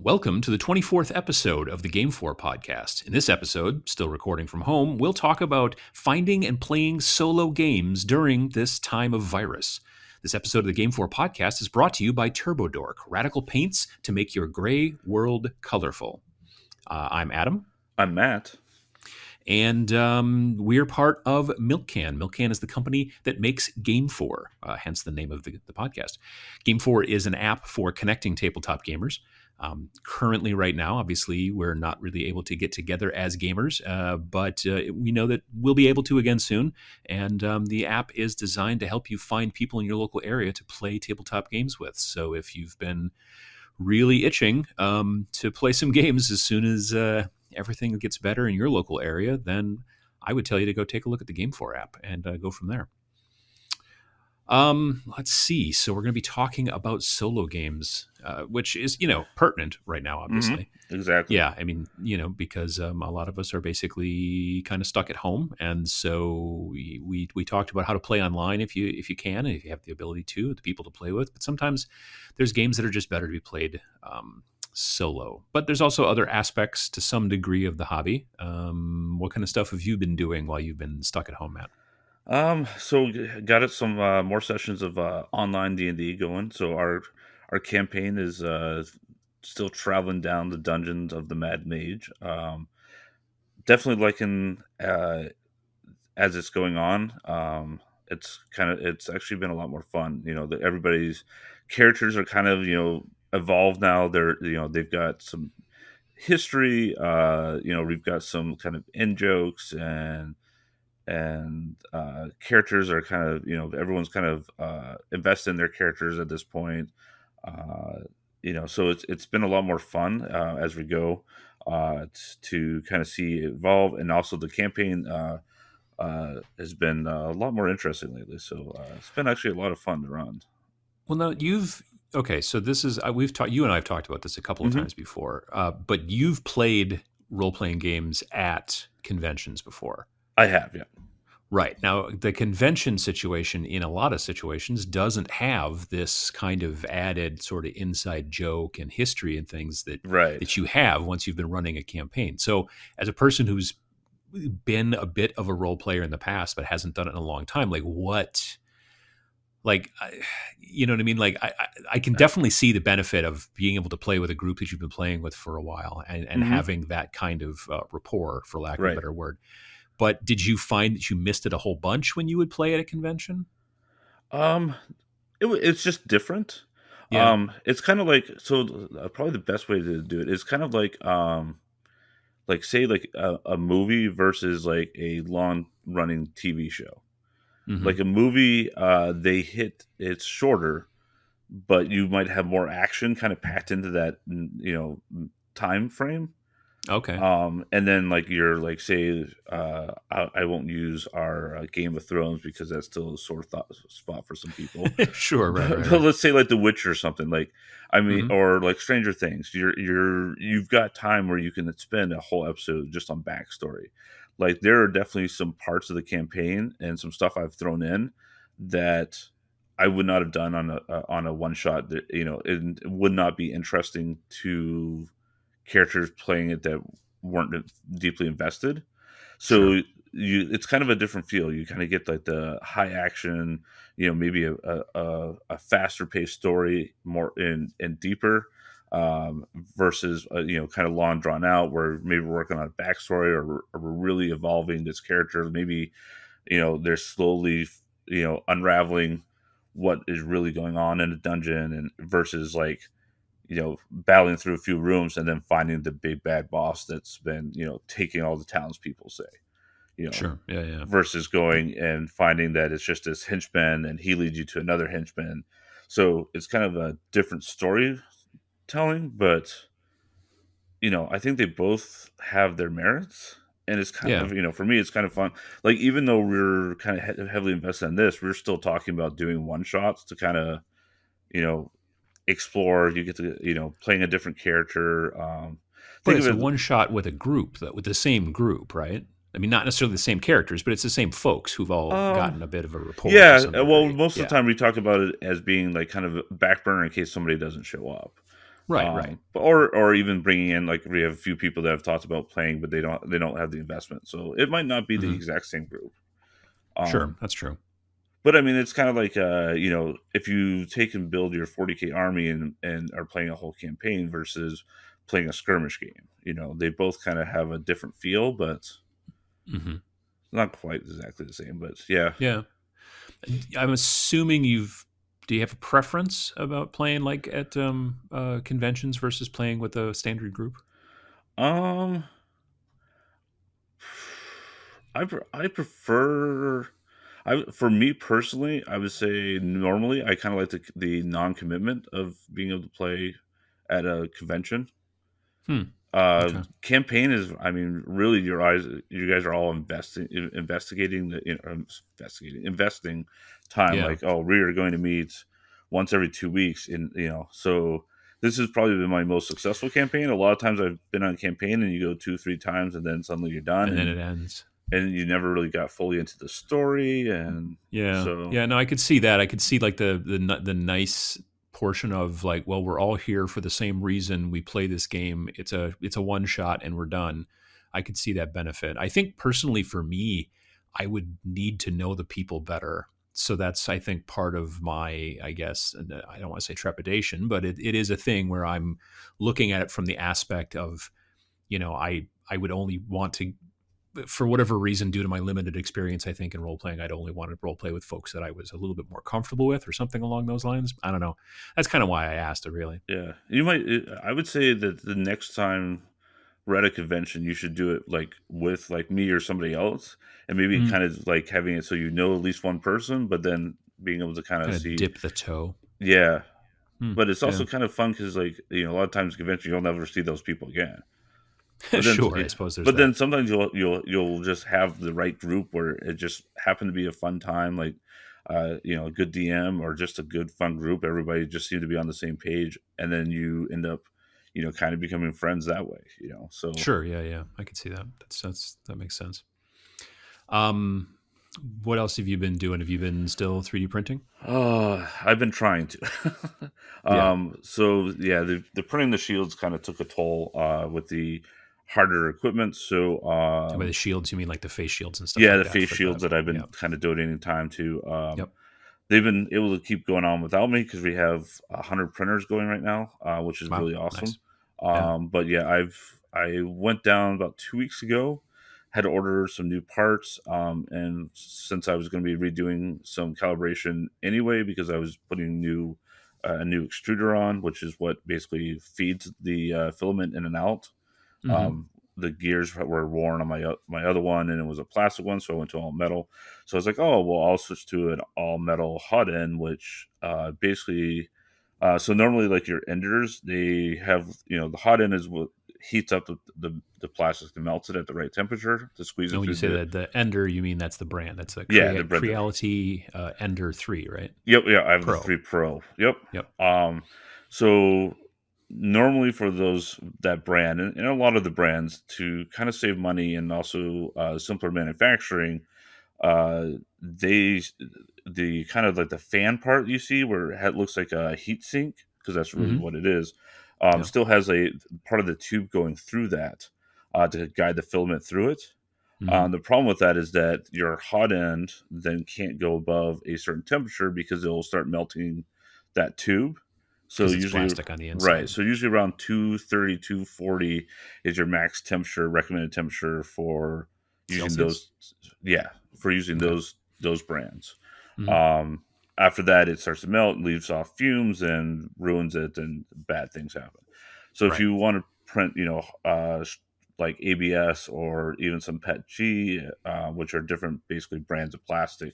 Welcome to the 24th episode of the GameFor Podcast. In this episode, still recording from home, we'll talk about finding and playing solo games during this time of virus. This episode of the GameFor Podcast is brought to you by Dork, radical paints to make your gray world colorful. I'm Adam. I'm Matt. And we're part of MilkCan. MilkCan is the company that makes GameFor, hence the name of the podcast. GameFor is an app for connecting tabletop gamers. Currently, right now, obviously, we're not really able to get together as gamers, but we know that we'll be able to again soon. And the app is designed to help you find people in your local area to play tabletop games with. So if you've been really itching to play some games as soon as everything gets better in your local area, then I would tell you to go take a look at the GameFor app and go from there. Let's see. So we're going to be talking about solo games, which is, pertinent right now, obviously. Mm-hmm. Exactly. Yeah. I mean, because a lot of us are basically kind of stuck at home. And so we talked about how to play online if you can, and if you have the ability to, the people to play with. But sometimes there's games that are just better to be played solo. But there's also other aspects to some degree of the hobby. What kind of stuff have you been doing while you've been stuck at home, Matt? So got it some more sessions of online D&D going. So our campaign is still traveling down the dungeons of the Mad Mage. Definitely liking as it's going on. It's actually been a lot more fun. Everybody's characters are kind of evolved now. They've got some history. We've got some kind of in jokes and characters are kind of everyone's kind of invested in their characters at this point. So it's been a lot more fun as we go to kind of see it evolve, and also the campaign has been a lot more interesting lately. So it's been actually a lot of fun to run. Well, now so this is you and I have talked about this a couple of times before, but you've played role-playing games at conventions before. I have, yeah. Right. Now, the convention situation in a lot of situations doesn't have this kind of added sort of inside joke and history and things that you have once you've been running a campaign. So as a person who's been a bit of a role player in the past but hasn't done it in a long time, you know what I mean? I can definitely see the benefit of being able to play with a group that you've been playing with for a while and having that kind of rapport, for lack of a better word. But did you find that you missed it a whole bunch when you would play at a convention? It's just different. Yeah. It's kind of like, probably the best way to do it is kind of like say a movie versus like a long running TV show. Mm-hmm. Like a movie, it's shorter, but you might have more action kind of packed into that, time frame. Okay. And then I won't use our Game of Thrones because that's still a sore spot for some people. Sure, right. But let's say like The Witcher or something, or like Stranger Things. You've got time where you can spend a whole episode just on backstory. Like there are definitely some parts of the campaign and some stuff I've thrown in that I would not have done on a one shot. That it would not be interesting to characters playing it that weren't deeply invested. So it's kind of a different feel. You kind of get like the high action, maybe a faster paced story, more and deeper, versus kind of long drawn out where maybe we're working on a backstory or we're really evolving this character. Maybe they're slowly unraveling what is really going on in a dungeon, and versus battling through a few rooms and then finding the big bad boss that's been, taking all the townspeople, Sure. Yeah. versus going and finding that it's just this henchman and he leads you to another henchman. So it's kind of a different storytelling, but, I think they both have their merits. And it's kind of, for me, it's kind of fun. Like, even though we're kind of heavily invested in this, we're still talking about doing one shots to kind of, explore. You get to playing a different character. But it's a one shot with a group, with the same group, right? I mean, not necessarily the same characters, but it's the same folks who've all gotten a bit of a rapport. Yeah, well, most of the time we talk about it as being like kind of a back burner in case somebody doesn't show up. Right. Or even bringing in, like, we have a few people that have talked about playing, but they don't have the investment, so it might not be the Hmm. exact same group. Sure, Um, that's true. but I mean, it's kind of like, if you take and build your 40K army and are playing a whole campaign versus playing a skirmish game, they both kind of have a different feel, but Hmm. not quite exactly the same. But yeah. Yeah. I'm assuming do you have a preference about playing like at conventions versus playing with a standard group? Um, I prefer. For me personally, I would say normally I kind of like the non-commitment of being able to play at a convention. Hmm. Okay. Campaign is, I mean, really, you guys are all investigating investing time. Yeah. Like, oh, we are going to meet once every 2 weeks, so this has probably been my most successful campaign. A lot of times I've been on a campaign and you go 2, 3 times and then suddenly you're done, And then it ends. and you never really got fully into the story, and Yeah. so Yeah. No, I could see that. I could see like the nice portion of like, well, we're all here for the same reason. We play this game. It's a one shot and we're done. I could see that benefit. I think personally for me, I would need to know the people better. So that's, I think, part of my, I guess, and I don't want to say trepidation, but it is a thing where I'm looking at it from the aspect of, I would only want to, for whatever reason, due to my limited experience, I think in role playing, I'd only want to role play with folks that I was a little bit more comfortable with, or something along those lines. I don't know. That's kind of why I asked it, really. yeah, I would say that the next time we're at a convention, you should do it like with like me or somebody else, and maybe Mm, kind of like having it so at least one person, but then being able to kind of kind of see, dip the toe. yeah. Mm, But it's yeah, also kind of fun because, like, a lot of times convention you'll never see those people again. But then, sure. I suppose there's but that. then sometimes you'll just have the right group where it just happened to be a fun time, like, a good DM or just a good fun group. Everybody just seemed to be on the same page, and then you end up, kind of becoming friends that way. So. Sure. Yeah. Yeah. I could see that. That makes sense. Um, what else have you been doing? Have you been still 3D printing? I've been trying to. Yeah. So yeah, the printing the shields kind of took a toll with the harder equipment. So And by the shields, you mean like the face shields and stuff yeah, like the that face for the. shields that I've been Yeah. kind of donating time to. Yep. They've been able to keep going on without me because we have 100 printers going right now, which is Wow. really awesome. Nice. Yeah. But yeah, I went down about 2 weeks ago, had to order some new parts, and since I was going to be redoing some calibration anyway, because I was putting a new extruder on, which is what basically feeds the filament in and out. Mm-hmm. Um, the gears were worn on my other one, and it was a plastic one, so I went to all metal. So I was like, oh well, I'll switch to an all metal hot end, which basically, so normally like your enders, they have the hot end is what heats up the plastic to melt it at the right temperature to squeeze And it when you through say the that the Ender, you mean that's the brand. That's a yeah the bread. Creality Ender 3, right? Yep, yeah, I have the Pro. 3 Pro. Yep. Yep. So normally for that brand and a lot of the brands to kind of save money and also simpler manufacturing, they the kind of like the fan part you see where it looks like a heat sink because that's really Mm-hmm. what it is. Yeah. Still has a part of the tube going through that to guide the filament through it. Mm-hmm. The problem with that is that your hot end then can't go above a certain temperature because it will start melting that tube. So Because it's usually, plastic on the right. inside. So usually around 230, 240 is your max temperature, recommended temperature for using Celsius? those. Yeah, for using Okay. those brands. Mm-hmm. Um, After that, it starts to melt, leaves off fumes, and ruins it, and bad things happen. So if Right. you want to print, like ABS or even some PET G, which are different, basically brands of plastic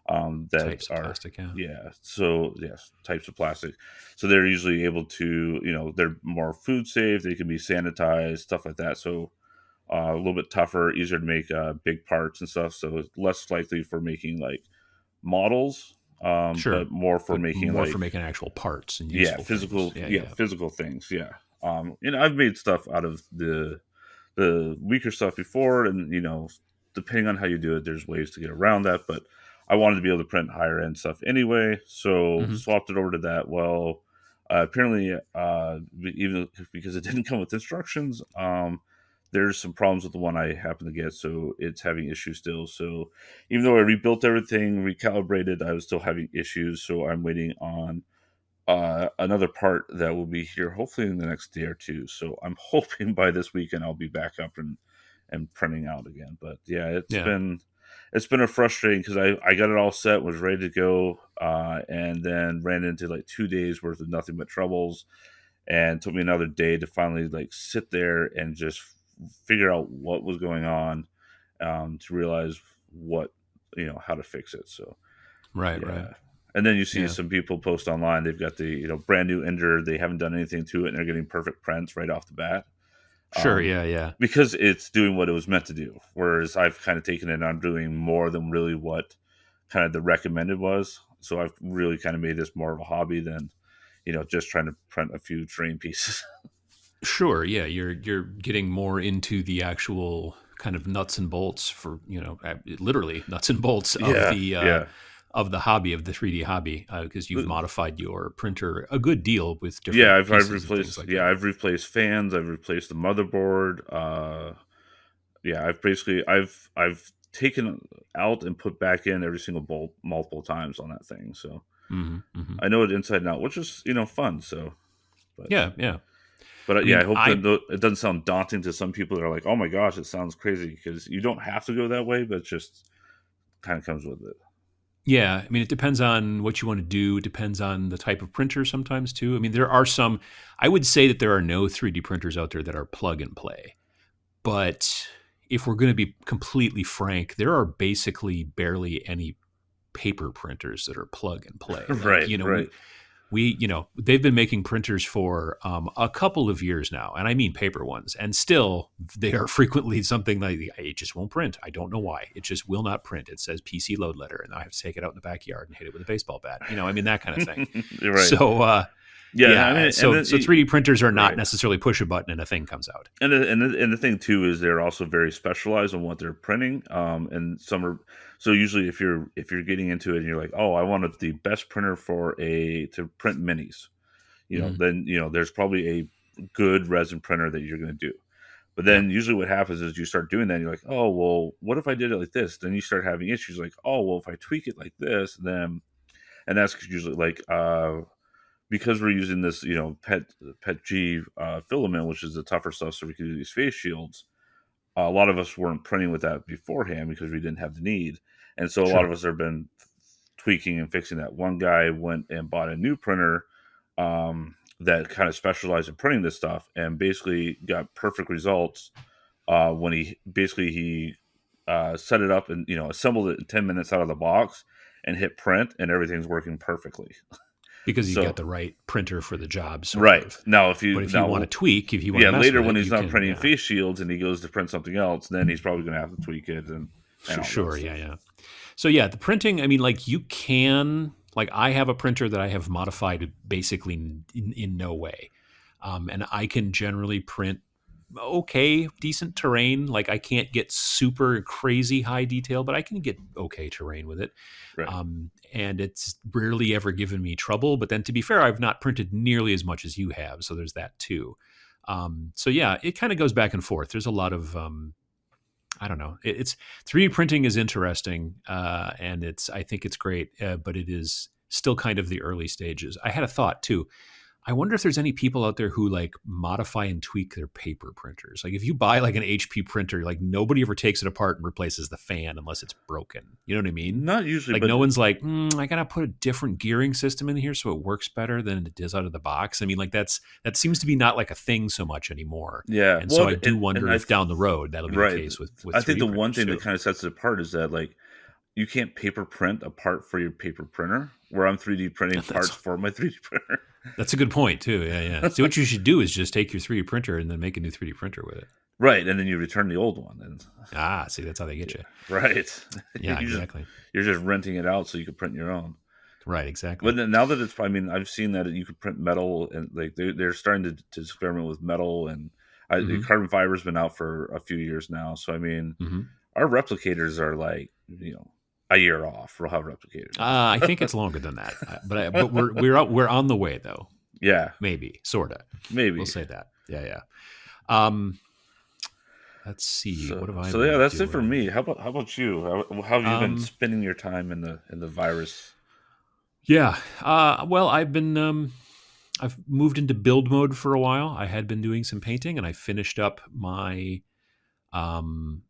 that Types of are, plastic, yeah. yeah. So yes, types of plastic. So they're usually able to, they're more food safe. They can be sanitized, stuff like that. So a little bit tougher, easier to make big parts and stuff. So it's less likely for making like models, Sure. but more for But making more for like making actual parts and yeah, useful things. physical, Yeah, yeah, yeah. physical things. Yeah. I've made stuff out of the weaker stuff before, and depending on how you do it, there's ways to get around that. But I wanted to be able to print higher end stuff anyway, so Mm-hmm. swapped it over to that. Well, Apparently, even because it didn't come with instructions, there's some problems with the one I happen to get, so it's having issues still. So even though I rebuilt everything, recalibrated, I was still having issues. So I'm waiting on another part that will be here hopefully in the next day or two. So I'm hoping by this weekend I'll be back up and printing out again. But yeah, Yeah. it's been a frustrating because I got it all set, was ready to go, and then ran into like 2 days worth of nothing but troubles, and took me another day to finally like sit there and just figure out what was going on, to realize what how to fix it. So Right. Right. yeah. And then you see Yeah. some people post online, they've got the brand new Ender, they haven't done anything to it, and they're getting perfect prints right off the bat. Sure. Um, Yeah. Yeah. because it's doing what it was meant to do. Whereas I've kind of taken it, and I'm doing more than really what kind of the recommended was. So I've really kind of made this more of a hobby than, just trying to print a few terrain pieces. Sure. Yeah. You're getting more into the actual kind of nuts and bolts for literally nuts and bolts Yeah, yeah. of the hobby of the 3D hobby because you've modified your printer a good deal with Yeah, different I've pieces and things replaced like that. fans, I've replaced the motherboard. Yeah, I've taken out and put back in every single bolt multiple times on that thing. So Hmm. Hmm. I know it inside and out, which is fun. So, but Yeah. Yeah. I yeah, I mean, hope that it doesn't sound daunting to some people that are like, oh my gosh, it sounds crazy, because you don't have to go that way, but it just kind of comes with it. yeah, I mean, it depends on what you want to do. It depends on the type of printer sometimes too. I mean, there are some, I would say that there are no 3D printers out there that are plug and play. But if we're going to be completely frank, there are basically barely any paper printers that are plug and play. Like, Right, right. they've been making printers for a couple of years now, and I mean paper ones, and still they are frequently something like it just won't print. I don't know why. It just will not print. It says PC load letter, and I have to take it out in the backyard and hit it with a baseball bat. I mean that kind of thing. You're right. So Yeah, I yeah, mean, and so then, 3D printers are not right. necessarily push a button and a thing comes out. And the thing too is they're also very specialized on what they're printing. And some are, so usually if you're getting into it and you're like, oh, I wanted the best printer to print minis, Mm-hmm. then there's probably a good resin printer that you're going to do. But Yeah, then usually what happens is you start doing that and you're like, oh well, what if I did it like this? Then you start having issues like, oh well, if I tweak it like this, then, and that's usually like because we're using this, pet G filament, which is the tougher stuff, so we can do these face shields. A lot of us weren't printing with that beforehand because we didn't have the need, and so a lot sure. of us have been tweaking and fixing that. One guy went and bought a new printer that kind of specialized in printing this stuff, and basically got perfect results when he set it up and assembled it in 10 minutes out of the box and hit print, and everything's working perfectly. Because you got So the right printer for the job, sort right. of. Now, But if you want to tweak, if you want to yeah, mess later with when it, he's you not can. printing Yeah, face shields and he goes to print something else, then he's probably going to have to tweak it and all that sure. Yeah, stuff. yeah. So yeah, the printing. I mean, like you can. Like I have a printer that I have modified basically in no way, and I can generally print okay, decent terrain. Like I can't get super crazy high detail, but I can get okay terrain with it. Right. And it's rarely ever given me trouble. But then to be fair, I've not printed nearly as much as you have, so there's that too. So yeah, it kind of goes back and forth. There's a lot of I don't know. It's 3D printing is interesting, and I think it's great, but it is still kind of the early stages. I had a thought too. I wonder if there's any people out there who like modify and tweak their paper printers. Like if you buy like an HP printer, like nobody ever takes it apart and replaces the fan unless it's broken. You know what I mean? Not usually, Like but no one's like, I gotta put a different gearing system in here so it works better than it does out of the box. I mean, like that seems to be not like a thing so much anymore. yeah. And so Well, I do and wonder if down the road that'll be the right. case with I think 3D the one printers thing that too. kind of sets it apart is that like you can't paper print a part for your paper printer, where I'm 3D printing parts That's for my 3D printer. that's a good point too. Yeah, yeah. See, what you should do is just take your 3D printer and then make a new 3D printer with it. Right, and then you return the old one, and Ah, see, that's how they get you. right, Yeah, exactly. you're just renting it out so you can print your own. Right, exactly. But now that I mean, I've seen that you could print metal, and like they're starting to experiment with metal, and Hmm. carbon fiber's been out for a few years now. So I mean, Hmm. our replicators are like a year off. We'll have replicators. I think it's longer than that, but we're on the way though. Yeah, maybe, sorta. We'll maybe. say that. Yeah, yeah. Um, let's see. What have I Yeah, been that's it for doing? me. How about you? How have you been Um, spending your time in the virus? yeah. Well, I've moved into build mode for a while. I had been doing some painting, and I finished up my um,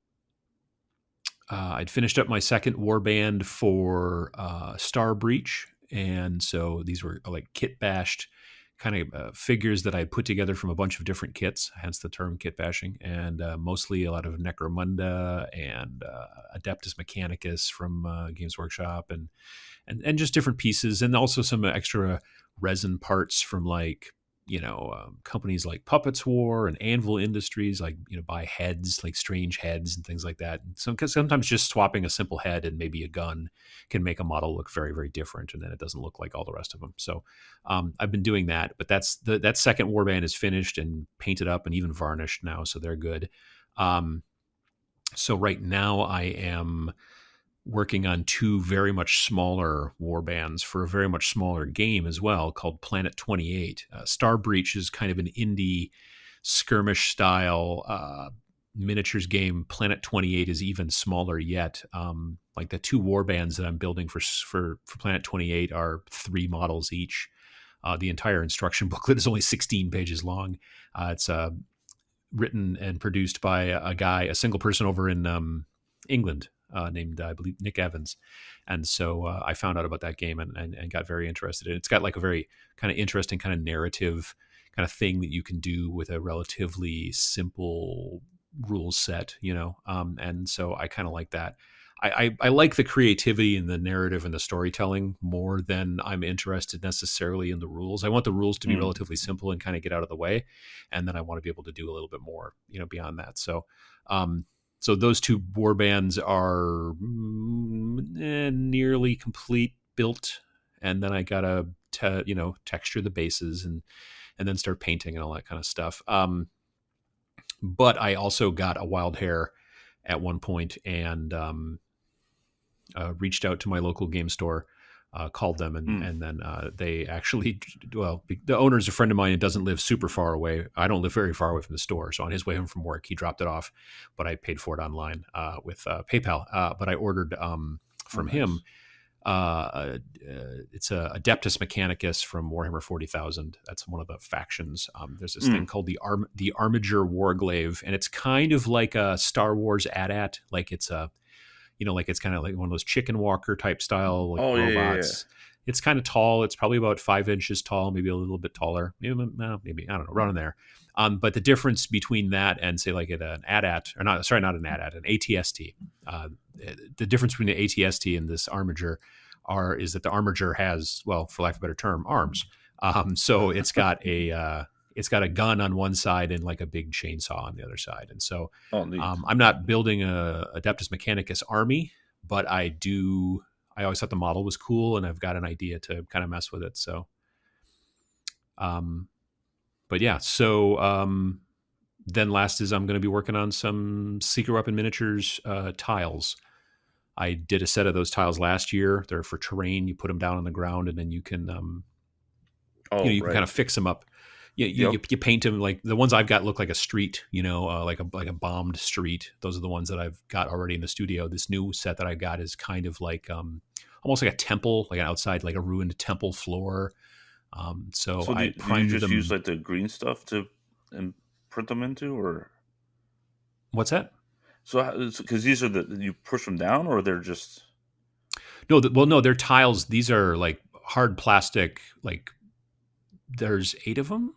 I'd finished up my second warband for Star Breach, and so these were like kit bashed kind of figures that I put together from a bunch of different kits, hence the term kit bashing, and mostly a lot of Necromunda and Adeptus Mechanicus from Games Workshop, and just different pieces, and also some extra resin parts from like companies like Puppets War and Anvil Industries, like buy heads, like strange heads and things like that. And so, because sometimes just swapping a simple head and maybe a gun can make a model look very, very different, and then it doesn't look like all the rest of them. So I've been doing that, but that second warband is finished and painted up and even varnished now, so they're good. Um, so right now I am working on two very much smaller war bands for a very much smaller game as well, called Planet 28. Star Breach is kind of an indie skirmish style miniatures game. Planet 28 is even smaller yet. Like the two war bands that I'm building for Planet 28 are 3 models each. The entire instruction booklet is only 16 pages long. It's written and produced by a single person over in England, named, I believe, Nick Evans. And so I found out about that game and got very interested in it. It's got like a very kind of interesting kind of narrative kind of thing that you can do with a relatively simple rule set, and so I kind of like that. I like the creativity and the narrative and the storytelling more than I'm interested necessarily in the rules. I want the rules to be Mm. relatively simple and kind of get out of the way, and then I want to be able to do a little bit more, beyond that. So those two war bands are nearly complete built, and then I gotta texture the bases and then start painting and all that kind of stuff. But I also got a wild hair at one point and reached out to my local game store, called them, and Mm. and then they actually, well, the owner's a friend of mine and doesn't live super far away. I don't live very far away from the store, so on his way home from work, he dropped it off, but I paid for it online with PayPal. But I ordered Oh, from him. nice. It's a Adeptus Mechanicus from Warhammer 40,000. That's one of the factions. There's this Mm. thing called the Armiger Warglaive, and it's kind of like a Star Wars AT-AT. Like it's a like it's kind of like one of those chicken walker type style like Oh, yeah, yeah, yeah. robots. It's kind of tall. It's probably about 5 inches tall, maybe a little bit taller. Maybe I don't know, around there. But the difference between that and say like an AT-AT, or not, sorry, not an AT-AT, an ATST. Uh, the difference between the ATST and this Armiger is that the Armiger has, well, for lack of a better term, arms. So it's got a gun on one side and like a big chainsaw on the other side. And so Oh, neat. I'm not building a Adeptus Mechanicus army, but I always thought the model was cool, and I've got an idea to kind of mess with it. So, um, but yeah. So then last is I'm going to be working on some Secret Weapon miniatures tiles. I did a set of those tiles last year. They're for terrain. You put them down on the ground, and then you can Oh, you can kind right. of fix them up. Yep. You paint them, like the ones I've got look like a street, like a bombed street. Those are the ones that I've got already in the studio. This new set that I got is kind of like almost like a temple, like an outside, like a ruined temple floor. So So I do you primed just use them. like the green stuff to and print them into, or What's that? so? Because these are you push them down, or they're just No, well, no, they're tiles. These are like hard plastic. Like there's 8 of them.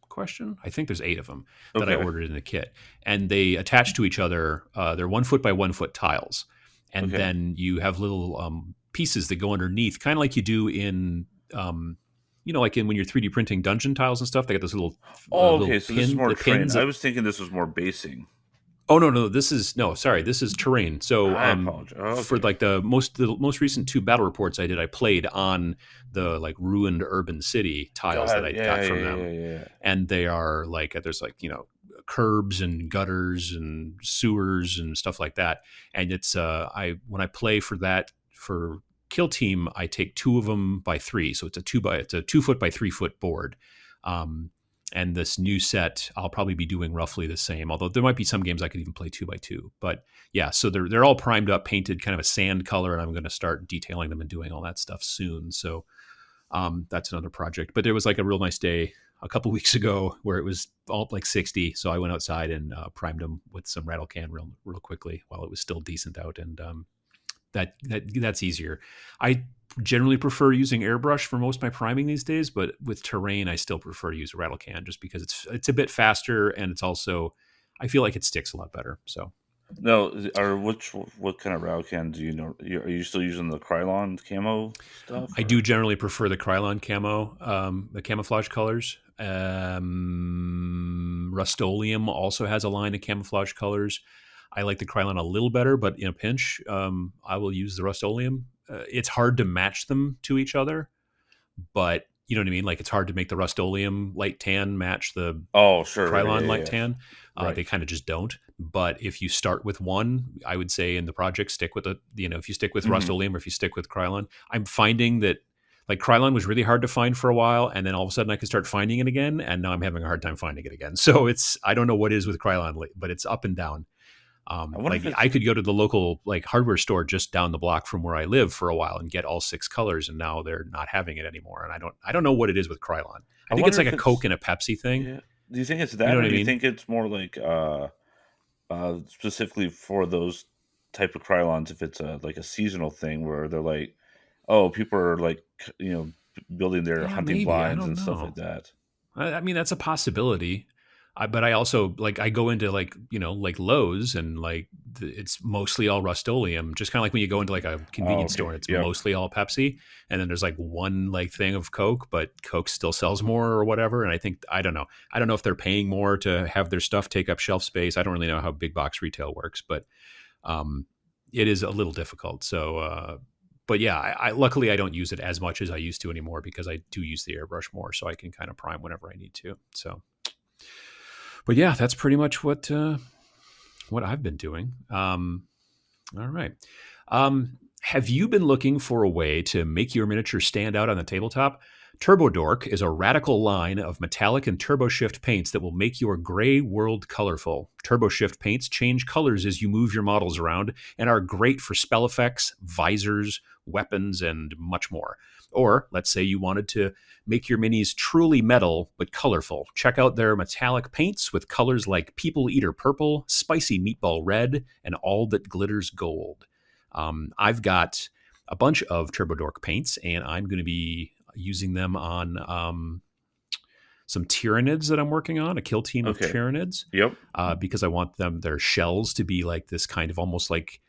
Question. I think there's 8 of them that I okay. ordered in the kit, and they attach to each other. They're 1 foot by 1 foot tiles, and Okay. then you have little pieces that go underneath, kind of like you do in, like in when you're 3D printing dungeon tiles and stuff. They got those Oh, okay. little So this is more the terrain. pins I that. was thinking this was more basing. Oh no, this is no, sorry, this is terrain. So I apologize. Oh, for okay. like the most recent 2 battle reports I did, I played on the like ruined urban city tiles that God. I Yeah. got Yeah. from Yeah. them, Yeah. Yeah. and they are like there's like curbs and gutters and sewers and stuff like that. And it's I when I play for that for Kill Team, I take 2 of them by 3, so it's a 2 foot by 3 foot board. And this new set, I'll probably be doing roughly the same. Although there might be some games I could even play 2 by 2. But yeah, so they're all primed up, painted, kind of a sand color, and I'm going to start detailing them and doing all that stuff soon. So that's another project. But there was like a real nice day a couple weeks ago where it was all like 60. So I went outside and primed them with some rattle can real quickly while it was still decent out, and that's easier. I generally prefer using airbrush for most of my priming these days, but with terrain, I still prefer to use rattle can just because it's a bit faster, and it's also, I feel like it sticks a lot better. So No, or what kind of rattle can do you know? Are you still using the Krylon camo stuff? I do generally prefer the Krylon camo, the camouflage colors. Rust-Oleum also has a line of camouflage colors. I like the Krylon a little better, but in a pinch, I will use the Rust-Oleum. It's hard to match them to each other, but you know what I mean? Like, it's hard to make the Rust-Oleum light tan match the Oh, sure. Krylon Yeah, light yeah. tan. Right. They kind of just don't. But if you start with one, I would say in the project, stick with if you stick with Mhm. Rust-Oleum or if you stick with Krylon. I'm finding that like Krylon was really hard to find for a while, and then all of a sudden I could start finding it again, and now I'm having a hard time finding it again. So I don't know what it is with Krylon, but it's up and down. I wonder Like if it's I could go to the local like hardware store just down the block from where I live for a while and get all 6 colors, and now they're not having it anymore. And I don't know what it is with Krylon. I I think it's wonder like if a Coke it's and a Pepsi thing. yeah. Do you think it's You know that, what or I do you mean? think it's more like specifically for those type of Krylons? If it's like a seasonal thing where they're like, oh, people are like building their Yeah, hunting maybe. I blinds don't and stuff know. like that. I mean, that's a possibility. But I also like I go into like like Lowe's and like it's mostly all Rust-Oleum. Just kind of like when you go into like a Oh, convenience store okay. and it's Yep. mostly all Pepsi, and then there's like one like thing of Coke, but Coke still sells more or whatever. And I don't know. I don't know if they're paying more to have their stuff take up shelf space. I don't really know how big box retail works, but um, it is a little difficult. So. But yeah, I luckily I don't use it as much as I used to anymore because I do use the airbrush more, so I can kind of prime whenever I need to. So, but yeah, that's pretty much what I've been doing. All right. Have you been looking for a way to make your miniature stand out on the tabletop? Dork is a radical line of metallic and turbo shift paints that will make your gray world colorful. Turbo shift paints change colors as you move your models around and are great for spell effects, visors, weapons, and much more. Or let's say you wanted to make your minis truly metal but colorful. Check out their metallic paints with colors like People Eater Purple, Spicy Meatball Red, and All That Glitters Gold. I've got a bunch of Dork paints, and I'm going to be using them on some Tyranids that I'm working on, a kill team of Okay. Tyranids, Yep. because I want their shells to be like this kind of almost like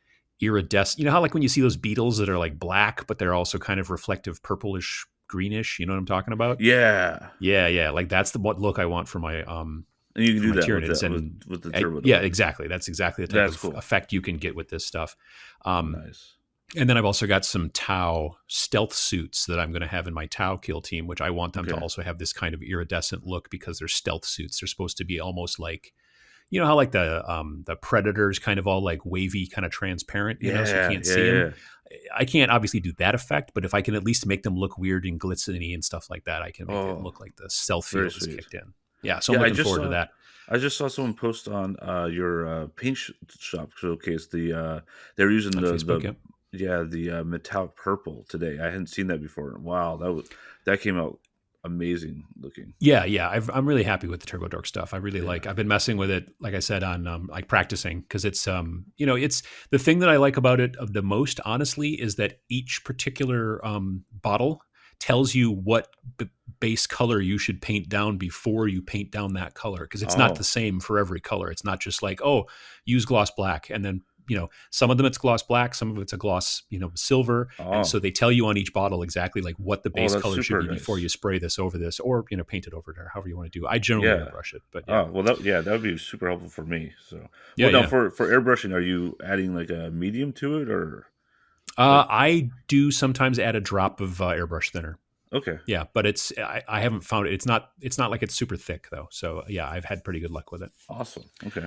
iridescent. You know how like when you see those beetles that are like black, but they're also kind of reflective purplish, greenish. You know what I'm talking about? Yeah. Yeah. Like that's the what look I want And you can for do my that with Tyranids, that and with the turbo yeah, door. exactly. That's exactly the type That's of cool. effect you can get with this stuff. Nice. And then I've also got some Tau stealth suits that I'm going to have in my Tau kill team, which I want them to Okay. also have this kind of iridescent look because they're stealth suits. They're supposed to be almost like, you know how like the Predators kind of all like wavy, kind of transparent, so you Yeah. can't Yeah. see them. Yeah. I can't obviously do that effect, but if I can at least make them look weird and glistening and stuff like that, I can make it Oh, look like the stealth very field is sweet. kicked in. Yeah, so I'm Yeah. looking forward to that. I just saw someone post on your paint shop showcase they're using On Facebook, yeah. the metallic purple today. I hadn't seen that before. Wow, that came out amazing looking. Yeah. I'm really happy with the Dork stuff. I really Yeah. like. I've been messing with it, like I said, on like practicing because it's it's the thing that I like about it of the most. Honestly, is that each particular bottle tells you what base color you should paint down before you paint down that color because it's not the Oh, same for every color. It's not just like use gloss black and then some of them it's gloss black, some of it's a gloss silver, and so oh, they tell you on each bottle exactly like what the oh, base that's color should super be before nice. you spray this over this or paint it over it or however you want to do. I generally Yeah. airbrush it, but yeah, Oh, well, that would be super helpful for me. So, yeah, well, now yeah. for airbrushing, are you adding like a medium to it or like I do sometimes add a drop of airbrush thinner. okay? Yeah, but I haven't found it. It's not like it's super thick though. So yeah, I've had pretty good luck with it. Awesome. Okay.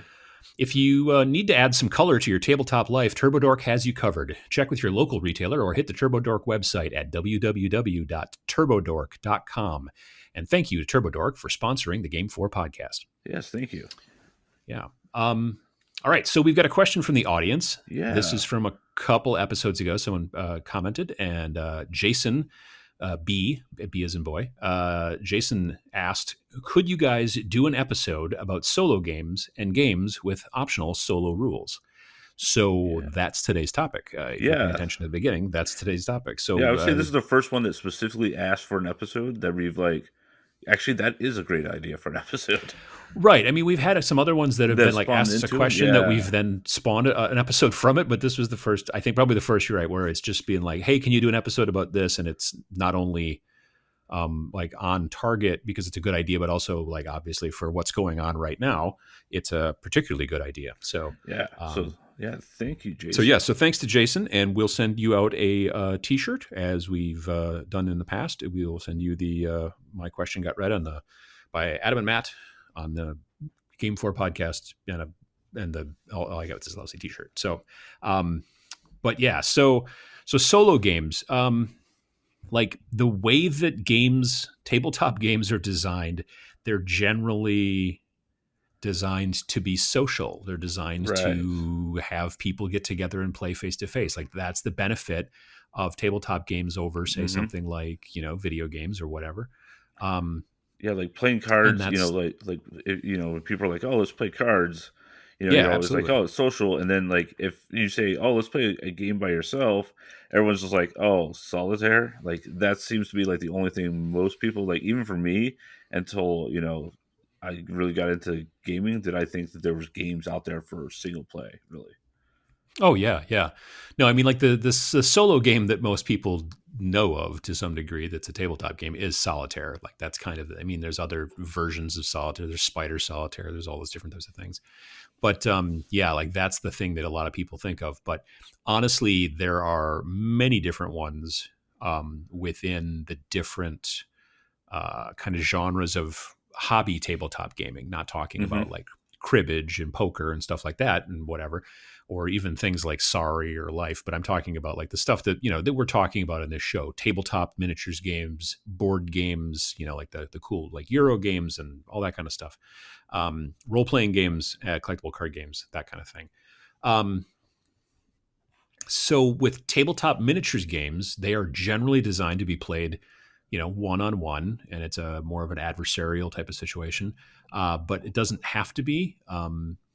If you need to add some color to your tabletop life, TurboDork has you covered. Check with your local retailer or hit the TurboDork website at www.turbodork.com. And thank you to TurboDork for sponsoring the GameFor podcast. Yes, thank you. Yeah. All right. So we've got a question from the audience. Yeah. This is from a couple episodes ago. Someone commented, and Jason B as in boy, Jason asked, could you guys do an episode about solo games and games with optional solo rules? So that's today's topic. If you're paying attention at the beginning, that's today's topic. So I would say this is the first one that specifically asked for an episode that we've actually, that is a great idea for an episode. Right. I mean, we've had some other ones that have been asked us a question that we've then spawned an episode from it. But this was the first, I think probably the first, you're right, where it's just being like, hey, can you do an episode about this? And it's not only on target because it's a good idea, but also obviously for what's going on right now, it's a particularly good idea. So, thank you, Jason. So thanks to Jason, and we'll send you out a t-shirt as we've done in the past. We will send you the My Question Got Read by Adam and Matt on the GameFor Podcast, and all I got was this lousy t-shirt. So, but yeah, so solo games, like the way that tabletop games are designed, they're generally designed to be social. They're designed to have people get together and play face to face. Like that's the benefit of tabletop games over, say, something like video games or whatever. Like playing cards. When people are like, "Oh, let's play cards," you're always like, "Oh, it's social." And then if you say, "Oh, let's play a game by yourself," everyone's just like, "Oh, solitaire." Like that seems to be the only thing most people even for me, until I really got into gaming, did I think that there was games out there for single play, really. Oh yeah. No, I mean the solo game that most people know of to some degree that's a tabletop game is solitaire. Like that's kind of, I mean, there's other versions of solitaire. There's spider solitaire. There's all those different types of things. But that's the thing that a lot of people think of. But honestly, there are many different ones within the different kind of genres of hobby tabletop gaming, not talking about cribbage and poker and stuff like that and whatever, or even things like Sorry or Life. But I'm talking about the stuff that, that we're talking about in this show, tabletop miniatures games, board games, the cool Euro games and all that kind of stuff. Role-playing games, collectible card games, that kind of thing. So with tabletop miniatures games, they are generally designed to be played one-on-one, and it's a more of an adversarial type of situation. But it doesn't have to be.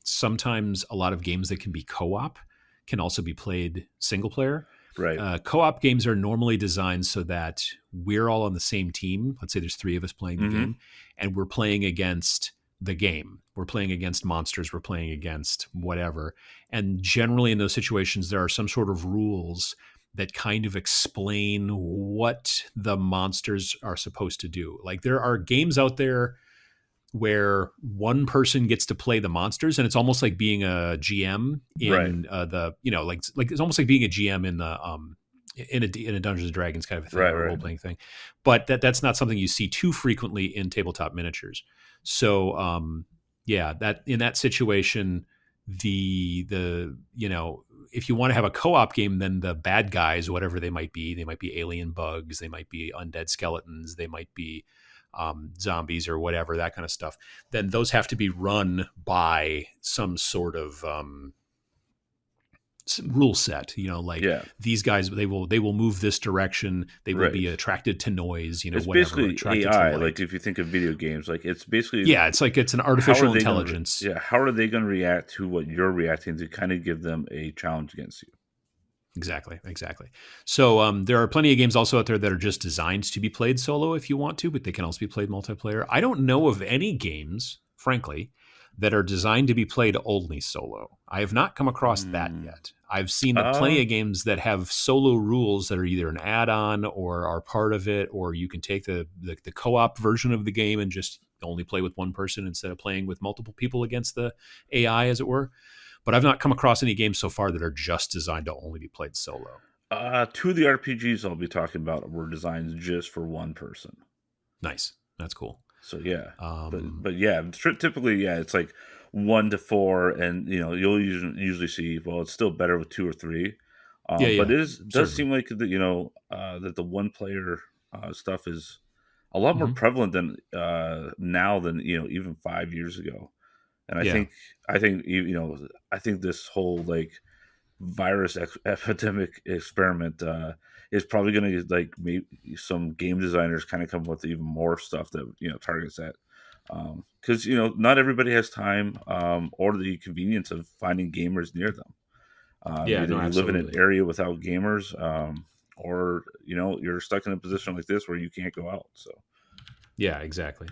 Sometimes a lot of games that can be co-op can also be played single player. Right. Co-op games are normally designed so that we're all on the same team. Let's say there's 3 of us playing the game, and we're playing against the game. We're playing against monsters. We're playing against whatever. And generally in those situations, there are some sort of rules that kind of explain what the monsters are supposed to do. Like there are games out there where one person gets to play the monsters, and it's almost like being a GM in it's almost like being a GM in the in a Dungeons and Dragons kind of a thing, or a role playing thing. But that's not something you see too frequently in tabletop miniatures. So that in that situation, if you want to have a co-op game, then the bad guys, whatever they might be alien bugs, they might be undead skeletons, they might be zombies or whatever, that kind of stuff. Then those have to be run by some sort of rule set, these guys, they will move this direction. They will be attracted to noise, it's whatever. Basically AI, if you think of video games, it's basically, it's an artificial intelligence. How are they going to react to what you're reacting to, kind of give them a challenge against you? Exactly. So there are plenty of games also out there that are just designed to be played solo if you want to, but they can also be played multiplayer. I don't know of any games, frankly, that are designed to be played only solo. I have not come across that yet. I've seen plenty of games that have solo rules that are either an add-on or are part of it, or you can take the co-op version of the game and just only play with one person instead of playing with multiple people against the AI, as it were. But I've not come across any games so far that are just designed to only be played solo. 2 of the RPGs I'll be talking about were designed just for one person. Nice. That's cool. So but typically, it's like 1 to 4, and you'll usually see, well, it's still better with 2 or 3. Yeah, But yeah, does certainly. seem like that the one player stuff is a lot more Hmm. prevalent than now than even 5 years ago. And Yeah, I think this whole like virus epidemic experiment is probably going to like maybe some game designers kind of come with even more stuff that targets that, because not everybody has time or the convenience of finding gamers near them. yeah, Either no, you live in an absolutely. area without gamers, or you're stuck in a position like this where you can't go out. So Yeah, exactly.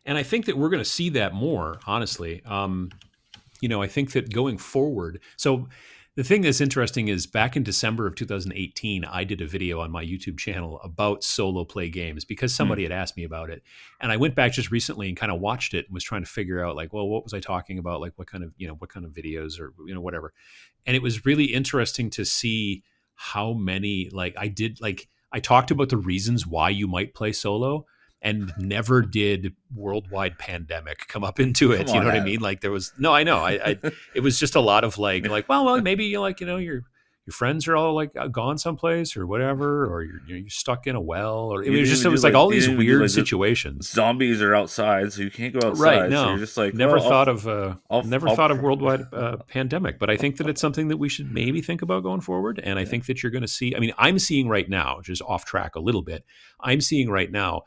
And I think that we're going to see that more, honestly. I think that going forward, so the thing that's interesting is back in December of 2018, I did a video on my YouTube channel about solo play games because hmm. somebody had asked me about it. And I went back just recently and kind of watched it and was trying to figure out like, well, what was I talking about? Like what kind of videos or, whatever. And it was really interesting to see how many, like I talked about the reasons why you might play solo, and never did worldwide pandemic come up into Come it. You know on, what I mean? Adam. Like there was no, I know. It was just a lot of well, maybe you your friends are all like gone someplace or whatever, or you're stuck in a well, or You didn't it even do was like all you these didn't even do weird like the situations. zombies are outside, so you can't go Right? outside. So you're No, just like, never well, thought of I'll worldwide pandemic, but I think that it's something that we should maybe think about going forward. And I yeah. think that you're going to see. I mean, I'm seeing right now, just off track a little bit. I'm seeing right now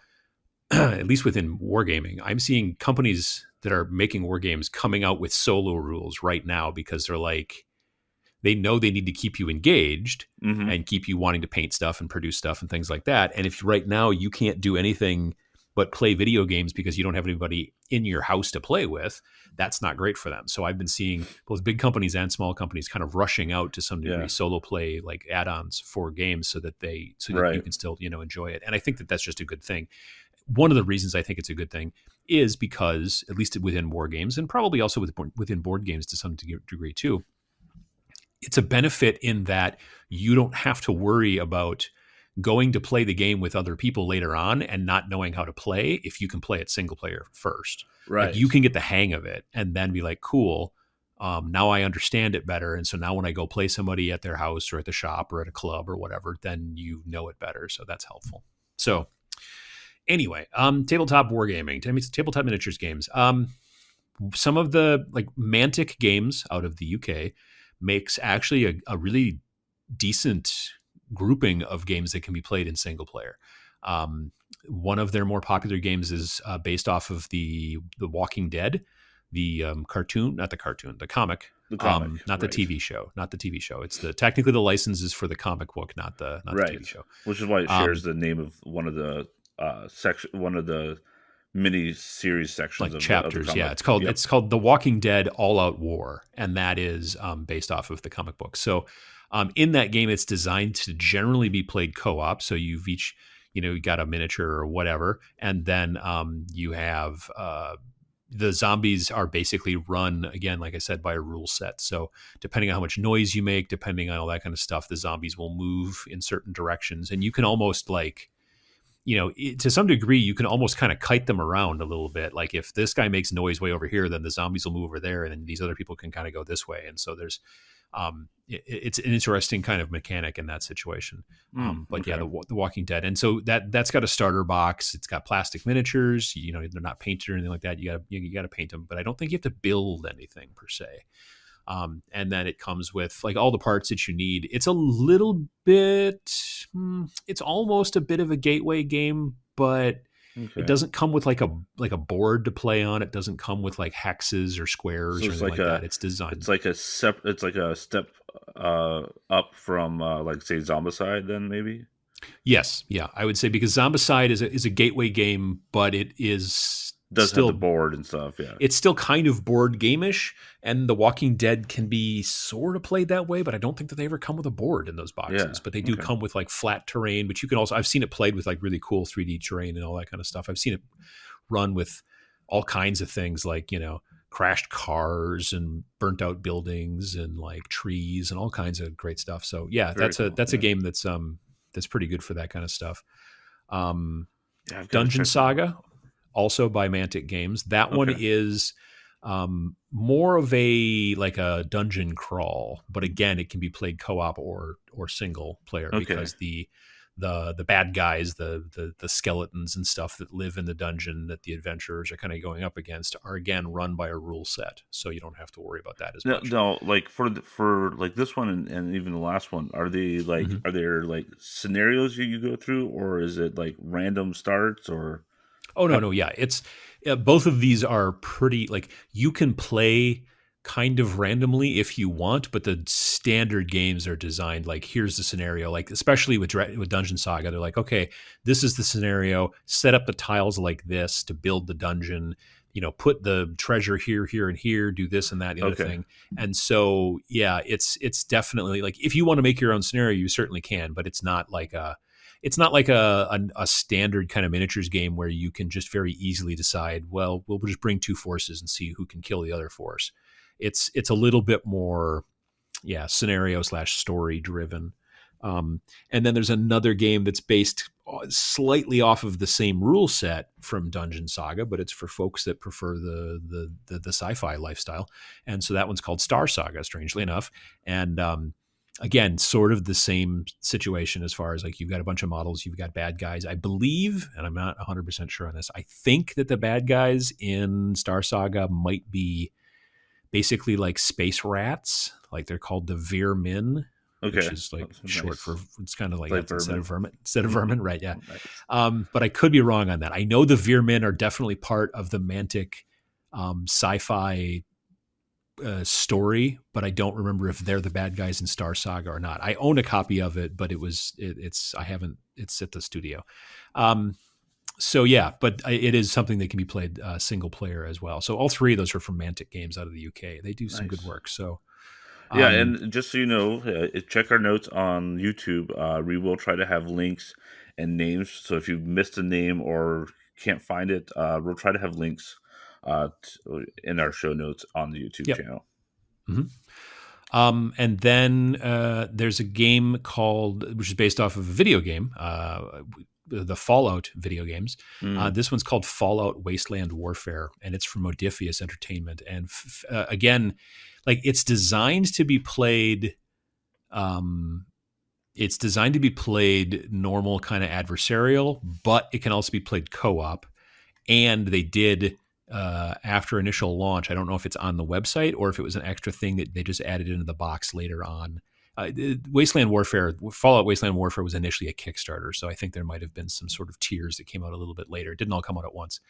at least within wargaming, I'm seeing companies that are making war games coming out with solo rules right now because they're like, they know they need to keep you engaged Hmm. and keep you wanting to paint stuff and produce stuff and things like that. And if right now you can't do anything but play video games because you don't have anybody in your house to play with, that's not great for them. So I've been seeing both big companies and small companies kind of rushing out to some degree Yeah. solo play like add-ons for games so that you Right. can still, enjoy it. And I think that that's just a good thing. One of the reasons I think it's a good thing is because, at least within war games and probably also within board games to some degree too, it's a benefit in that you don't have to worry about going to play the game with other people later on and not knowing how to play if you can play it single player first. Like Right. you can get the hang of it and then be like, cool, now I understand it better. And so now when I go play somebody at their house or at the shop or at a club or whatever, then you know it better. So that's helpful. So anyway, tabletop wargaming, tabletop miniatures games. Some of the like Mantic games out of the UK makes actually a really decent grouping of games that can be played in single player. Um, One of their more popular games is based off of the Walking Dead, the cartoon, not the cartoon, the comic, The comic. not the Right. TV show, not the TV show. It's technically the license is for the comic book, not the Right. TV show. Which is why it shares Um, the name of one of the mini series sections like of the chapters. Yeah, comic. Yep. it's called The Walking Dead All Out War, and that is based off of the comic book. So in that game, it's designed to generally be played co-op. So you've each you got a miniature or whatever, and then you have the zombies are basically run again, like I said, by a rule set. So depending on how much noise you make, depending on all that kind of stuff, the zombies will move in certain directions, and you can almost like to some degree, you can almost kind of kite them around a little bit. Like if this guy makes noise way over here, then the zombies will move over there, and then these other people can kind of go this way. And so it's an interesting kind of mechanic in that situation. But yeah, Okay. the Walking Dead, and so that's got a starter box. It's got plastic miniatures. They're not painted or anything like that. You got to paint them, but I don't think you have to build anything per se. And then it comes with like all the parts that you need. It's a little bit, it's almost a bit of a gateway game, but it Okay. doesn't come with like a board to play on. It doesn't come with like hexes or So squares or anything like that. It's designed. it's like a step up from like say Zombicide then maybe. Yes, yeah, I would say because Zombicide is a gateway game, but it is Does have the still board and stuff, yeah. it's still kind of board game-ish, and The Walking Dead can be sort of played that way, but I don't think that they ever come with a board in those boxes. Yeah. But they do Okay. come with like flat terrain, which you can also I've seen it played with like really cool 3D terrain and all that kind of stuff. I've seen it run with all kinds of things like, crashed cars and burnt out buildings and like trees and all kinds of great stuff. So yeah, Very cool. that's a Yeah. game that's pretty good for that kind of stuff. Um, Yeah, I've got to Dungeon check that out. Saga, also by Mantic Games. That one Okay. is More of a like a dungeon crawl, but again, it can be played co-op or single player Okay. because the bad guys, the skeletons and stuff that live in the dungeon that the adventurers are kind of going up against are again run by a rule set, so you don't have to worry about that as No, much. no, like for like this one and even the last one, Mhm. are there like scenarios you go through, or is it like random starts, or Oh no, how, no, yeah. It's both of these are pretty like you can play kind of randomly if you want, but the standard games are designed like here's the scenario. Like especially with Dungeon Saga, they're like, okay, this is the scenario. Set up the tiles like this to build the dungeon. You know, put the treasure here, here, and here. Do this and that, the other okay, thing. And so, yeah, it's definitely like if you want to make your own scenario, you certainly can, but it's not like a standard kind of miniatures game where you can just very easily decide, well, we'll just bring two forces and see who can kill the other force. It's a little bit more, yeah, scenario slash story driven. And then there's another game that's based slightly off of the same rule set from Dungeon Saga, but it's for folks that prefer the sci-fi lifestyle. And so that one's called Star Saga, strangely enough. And again, sort of the same situation as far as like you've got a bunch of models, you've got bad guys. I believe, and I'm not 100% sure on this, I think that the bad guys in Star Saga might be basically like space rats. Like they're called the Veer Min, which okay, is like that's short for nice. it's kind of It's like like that's vermin. instead of vermin, right? Yeah. Nice, But I could be wrong on that. I know the Veer Min are definitely part of the Mantic sci-fi story, but I don't remember if they're the bad guys in Star Saga or not. I own a copy of it, but it's I haven't it's at the studio. Um, so yeah, but it is something that can be played single player as well. So all three of those are from Mantic Games out of the UK. They do some good nice. work. So Yeah, um, and just so you know, check our notes on YouTube. We will try to have links and names. So if you missed a name or can't find it, we'll try to have links in our show notes on the YouTube yep. channel. Mhm. And then there's a game called, which is based off of a video game, the Fallout video games. Mm, This one's called Fallout Wasteland Warfare, and it's from Modiphius Entertainment. And again, like it's designed to be played. Um, it's designed to be played normal kind of adversarial, but it can also be played co-op, and they did after initial launch. I don't know if it's on the website or if it was an extra thing that they just added into the box later on. Fallout Wasteland Warfare was initially a Kickstarter, so I think there might have been some sort of tiers that came out a little bit later. It didn't all come out at once,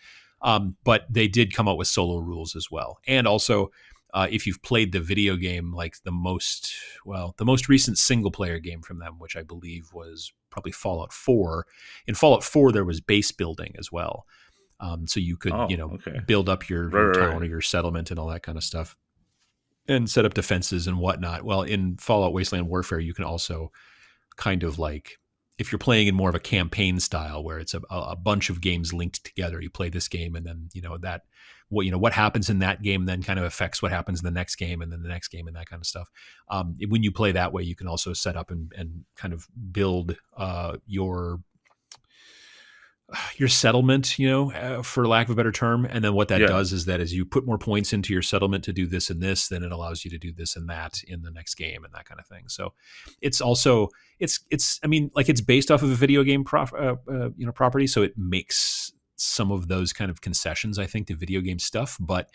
but they did come out with solo rules as well. And also, if you've played the video game, like the most recent single player game from them, which I believe was probably Fallout 4. In Fallout 4, there was base building as well, so you could, oh, okay. build up Right, your right, town or right. your settlement and all that kind of stuff, and set up defenses and whatnot. Well, in Fallout Wasteland Warfare, you can also kind of like if you're playing in more of a campaign style where it's a bunch of games linked together. You play this game, and then what happens in that game then kind of affects what happens in the next game, and then the next game, and that kind of stuff. When you play that way, you can also set up and kind of build your settlement, for lack of a better term. And then what that Yeah, does is that as you put more points into your settlement to do this and this, then it allows you to do this and that in the next game and that kind of thing. So it's also, I mean, like it's based off of a video game property. So it makes some of those kind of concessions, I think, to video game stuff. But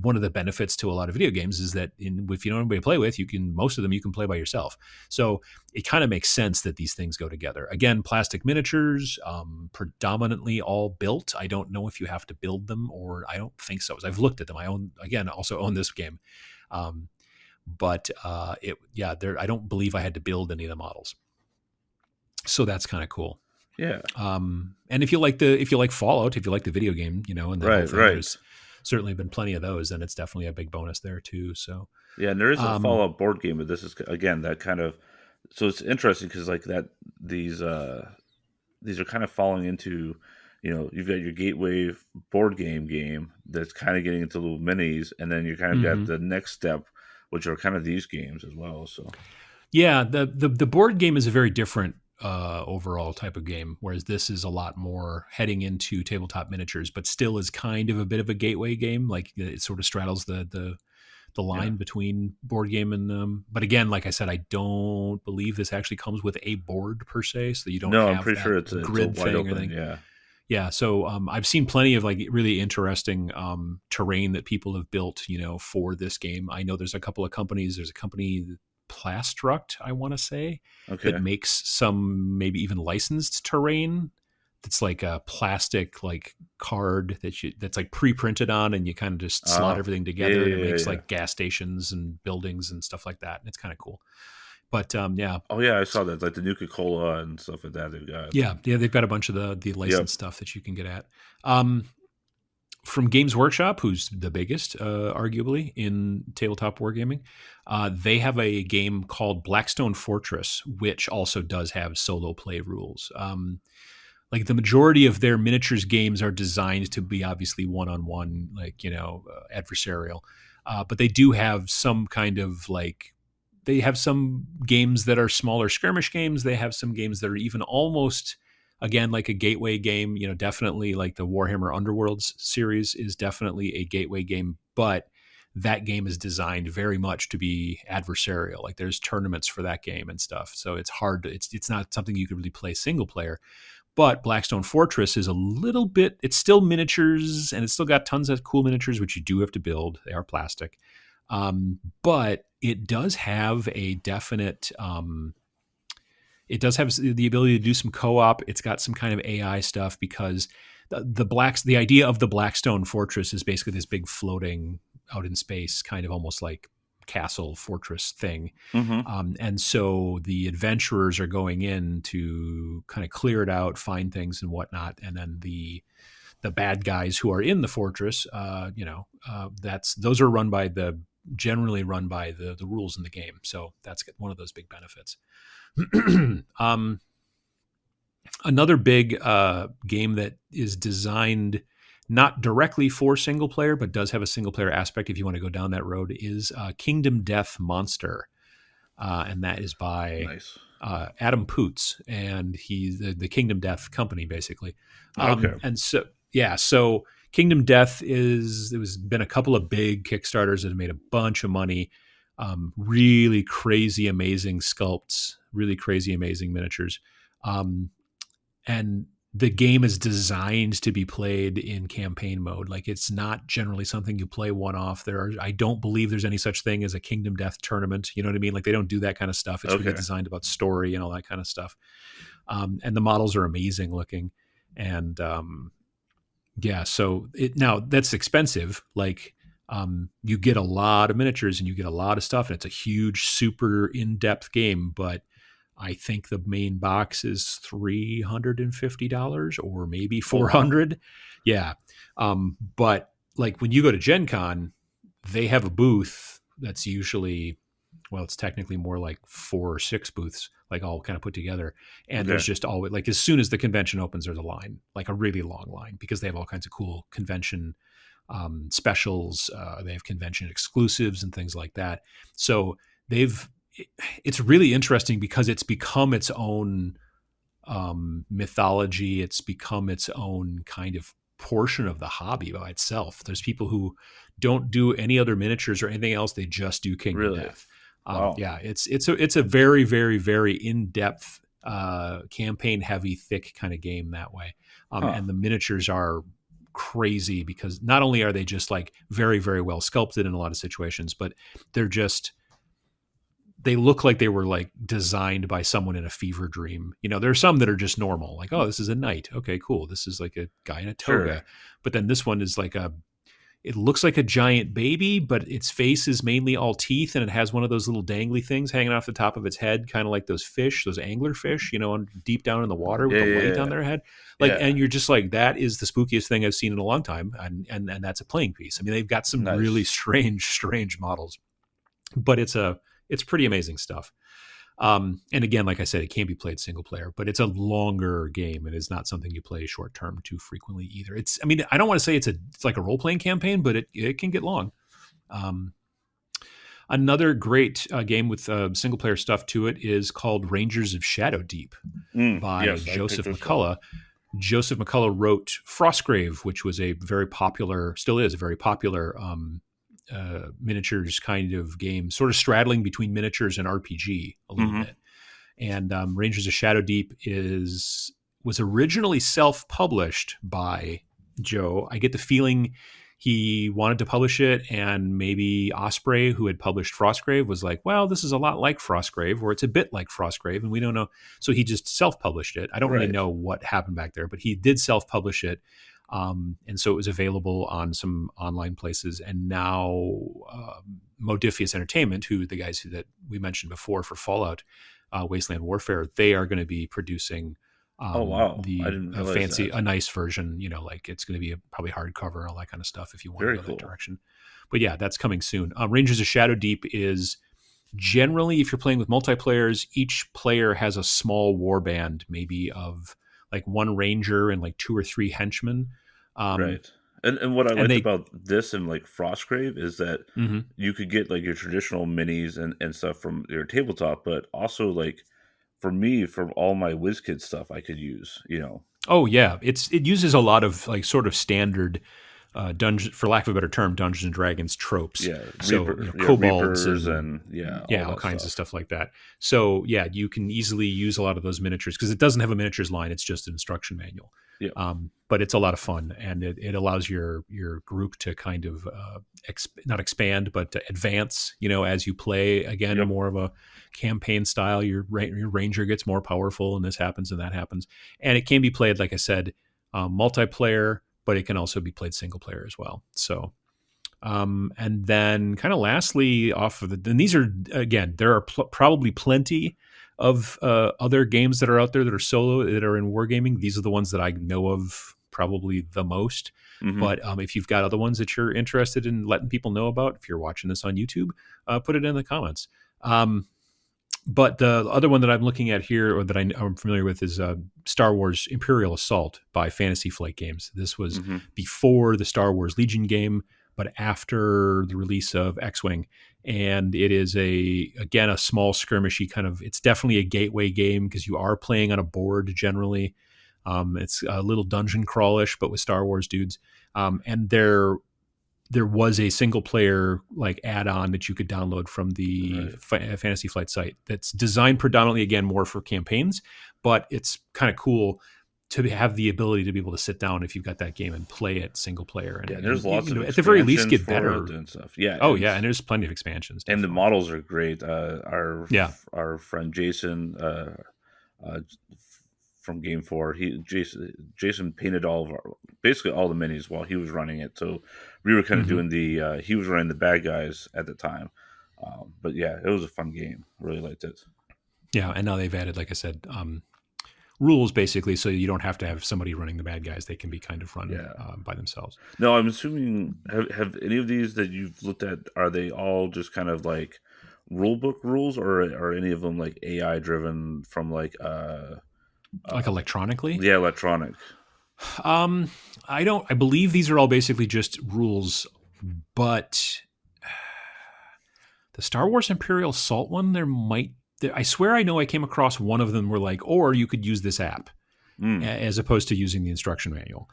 one of the benefits to a lot of video games is that if you don't have anybody to play with, most of them you can play by yourself. So it kind of makes sense that these things go together. Again, plastic miniatures, predominantly all built. I don't know if you have to build them, or I don't think so. As I've looked at them, also own this game, but I don't believe I had to build any of the models. So that's kind of cool. yeah. And if you like Fallout, if you like the video game, and that whole Right, thing, right. there's certainly been plenty of those, and it's definitely a big bonus there too. So, Yeah, and there is a um, Fallout board game, but this is again that kind of. So it's interesting because like that these are kind of falling into, you've got your gateway board game that's kind of getting into little minis, and then you kind of got mhm. the next step, which are kind of these games as well. So Yeah, the board game is a very different overall type of game, whereas this is a lot more heading into tabletop miniatures, but still is kind of a bit of a gateway game. Like it sort of straddles the Yeah. line between board game and but again, like I said, I don't believe this actually comes with a board per se, so you don't No, I'm have pretty that sure it's a grid wide thing or open. anything. Yeah. Yeah, so I've seen plenty of like really interesting terrain that people have built, for this game. I know there's a couple of companies. There's a company, Plastruct, I want to say, that Okay. makes some maybe even licensed terrain. That's like a plastic like card that's like pre-printed on, and you kind of just slot Oh, everything yeah, together, and it yeah, yeah, makes yeah. like gas stations and buildings and stuff like that. And it's kind of cool. But yeah, Oh, yeah, I saw that, like the Nuka Cola and stuff like that they've got. yeah, they've got a bunch of the Yep. licensed stuff that you can get at. Um, from Games Workshop, who's the biggest, arguably, in tabletop wargaming, they have a game called Blackstone Fortress, which also does have solo play rules. Like the majority of their miniatures games are designed to be obviously one-on-one, like, adversarial. But they do have some kind of like, they have some games that are smaller skirmish games. They have some games that are even almost, again, like a gateway game. Definitely like the Warhammer Underworlds series is definitely a gateway game, but that game is designed very much to be adversarial. Like there's tournaments for that game and stuff. So it's hard to, it's not something you could really play single player. But Blackstone Fortress is a little bit, it's still miniatures and it's still got tons of cool miniatures, which you do have to build. They are plastic. But it does have a definite, it does have the ability to do some co-op. It's got some kind of AI stuff because the idea of the Blackstone Fortress is basically this big floating out in space, kind of almost like castle fortress thing. Mm-hmm. And so the adventurers are going in to kind of clear it out, find things and whatnot. And then the bad guys who are in the fortress, those are generally run by the rules in the game. So that's one of those big benefits. um, Another big game that is designed not directly for single player, but does have a single player aspect if you want to go down that road, is Kingdom Death Monster. And that is by Nice. Adam Poots, and he's the Kingdom Death company, basically. Okay. And so, yeah, so Kingdom Death there's been a couple of big Kickstarters that have made a bunch of money. Really crazy, amazing sculpts, really crazy, amazing miniatures. And the game is designed to be played in campaign mode. Like it's not generally something you play one off. I don't believe there's any such thing as a Kingdom Death tournament. You know what I mean? Like they don't do that kind of stuff. It's really Okay. designed about story and all that kind of stuff. And the models are amazing looking. And yeah, so now that's expensive. Like you get a lot of miniatures and you get a lot of stuff, and it's a huge, super in-depth game. But I think the main box is $350 or maybe Oh, wow. $400. Yeah. But like when you go to Gen Con, they have a booth that's usually, well, it's technically more like 4 or 6 booths, like all kind of put together. And Okay. there's just always, like, as soon as the convention opens, there's a line, like a really long line, because they have all kinds of cool convention specials. They have convention exclusives and things like that. So it's really interesting because it's become its own mythology. It's become its own kind of portion of the hobby by itself. There's people who don't do any other miniatures or anything else. They just do Kingdom Really? Death. Wow. Yeah, it's a very, very, very in-depth, campaign heavy, thick kind of game that way. Huh. And the miniatures are crazy because not only are they just like very, very well sculpted in a lot of situations, but they look like they were like designed by someone in a fever dream. There are some that are just normal, like, oh, this is a knight. Okay, cool. This is like a guy in a Sure. toga. But then this one is like it looks like a giant baby, but its face is mainly all teeth, and it has one of those little dangly things hanging off the top of its head, kind of like those fish, those angler fish, deep down in the water with Yeah, the yeah, light on yeah. their head. Like, Yeah. and you're just like, that is the spookiest thing I've seen in a long time. And that's a playing piece. I mean, they've got some really Nice. strange models, but it's pretty amazing stuff. And again, like I said, it can't be played single player, but it's a longer game. It is not something you play short term too frequently either. I mean, I don't want to say it's like a role playing campaign, but it can get long. Um, Another great game with single player stuff to it is called Rangers of Shadow Deep by Yes, I picked Joseph this up. McCullough. Joseph McCullough wrote Frostgrave, which was a very popular, still is a very popular miniatures kind of game, sort of straddling between miniatures and RPG a little Mm-hmm. bit. And Rangers of Shadow Deep was originally self-published by Joe. I get the feeling he wanted to publish it, and maybe Osprey, who had published Frostgrave, was like, well, this is a lot like Frostgrave, or it's a bit like Frostgrave, and we don't know. So he just self-published it. I don't really Right. know what happened back there, but he did self-publish it. And so it was available on some online places. And now Modiphius Entertainment, who the guys that we mentioned before for Fallout, Wasteland Warfare, they are going to be producing Oh wow, I the didn't realize that. a nice version, like it's going to be probably hardcover and all that kind of stuff if you want Very to go that cool. direction. But yeah, that's coming soon. Rangers of Shadow Deep is generally, if you're playing with multiplayers, each player has a small warband, maybe of like one ranger and like 2 or 3 henchmen. Right. And what I And liked they, about this and like Frostgrave is that Mhm. you could get like your traditional minis and stuff from your tabletop, but also like for me, for all my WizKid stuff I could use. Oh yeah, it uses a lot of like sort of standard dungeon, for lack of a better term, Dungeons and Dragons tropes. Yeah, So kobolds Reapers and and yeah, all yeah, all that kinds of stuff. stuff like that. So yeah, you can easily use a lot of those miniatures because it doesn't have a miniatures line; it's just an instruction manual. Yeah. But it's a lot of fun, and it allows your group to kind of not expand, but to advance. As you play again, Yep. more of a campaign style. Your ranger gets more powerful, and this happens and that happens, and it can be played, like I said, multiplayer, but it can also be played single player as well. So. And then, kind of lastly, off of and these are again, there are probably plenty of other games that are out there that are solo that are in wargaming. These are the ones that I know of probably the most. Mm-hmm. But if you've got other ones that you're interested in letting people know about, if you're watching this on YouTube, put it in the comments. But the other one that I'm looking at here, or that I'm familiar with, is Star Wars Imperial Assault by Fantasy Flight Games. This was Mm-hmm. before the Star Wars Legion game, but after the release of X-Wing. And it is again a small skirmishy kind of. It's definitely a gateway game because you are playing on a board generally. It's a little dungeon crawlish, but with Star Wars dudes. And there was a single player like add-on that you could download from the Fantasy Flight site that's designed predominantly, again, more for campaigns, but it's kind of cool to have the ability to be able to sit down if you've got that game and play it single player. Yeah, there's lots of at the very least expansions get for better. it and stuff. Yeah. Oh yeah, and there's plenty of expansions. And the Definitely. models are great. Yeah. Our friend Jason from GameFor, Jason painted basically all the minis while he was running it. So we were kind of doing he was running the bad guys at the time. But yeah, it was a fun game. I really liked it. Yeah, and now they've added, like I said, rules basically, so you don't have to have somebody running the bad guys. They can be kind of run by themselves. No, I'm assuming have any of these that you've looked at, are they all just kind of like rule book rules, or are any of them like AI driven from like electronically? Yeah, electronic. I believe these are all basically just rules, but the Star Wars Imperial Assault one, I swear I know I came across one of them where like, or you could use this app as opposed to using the instruction manual.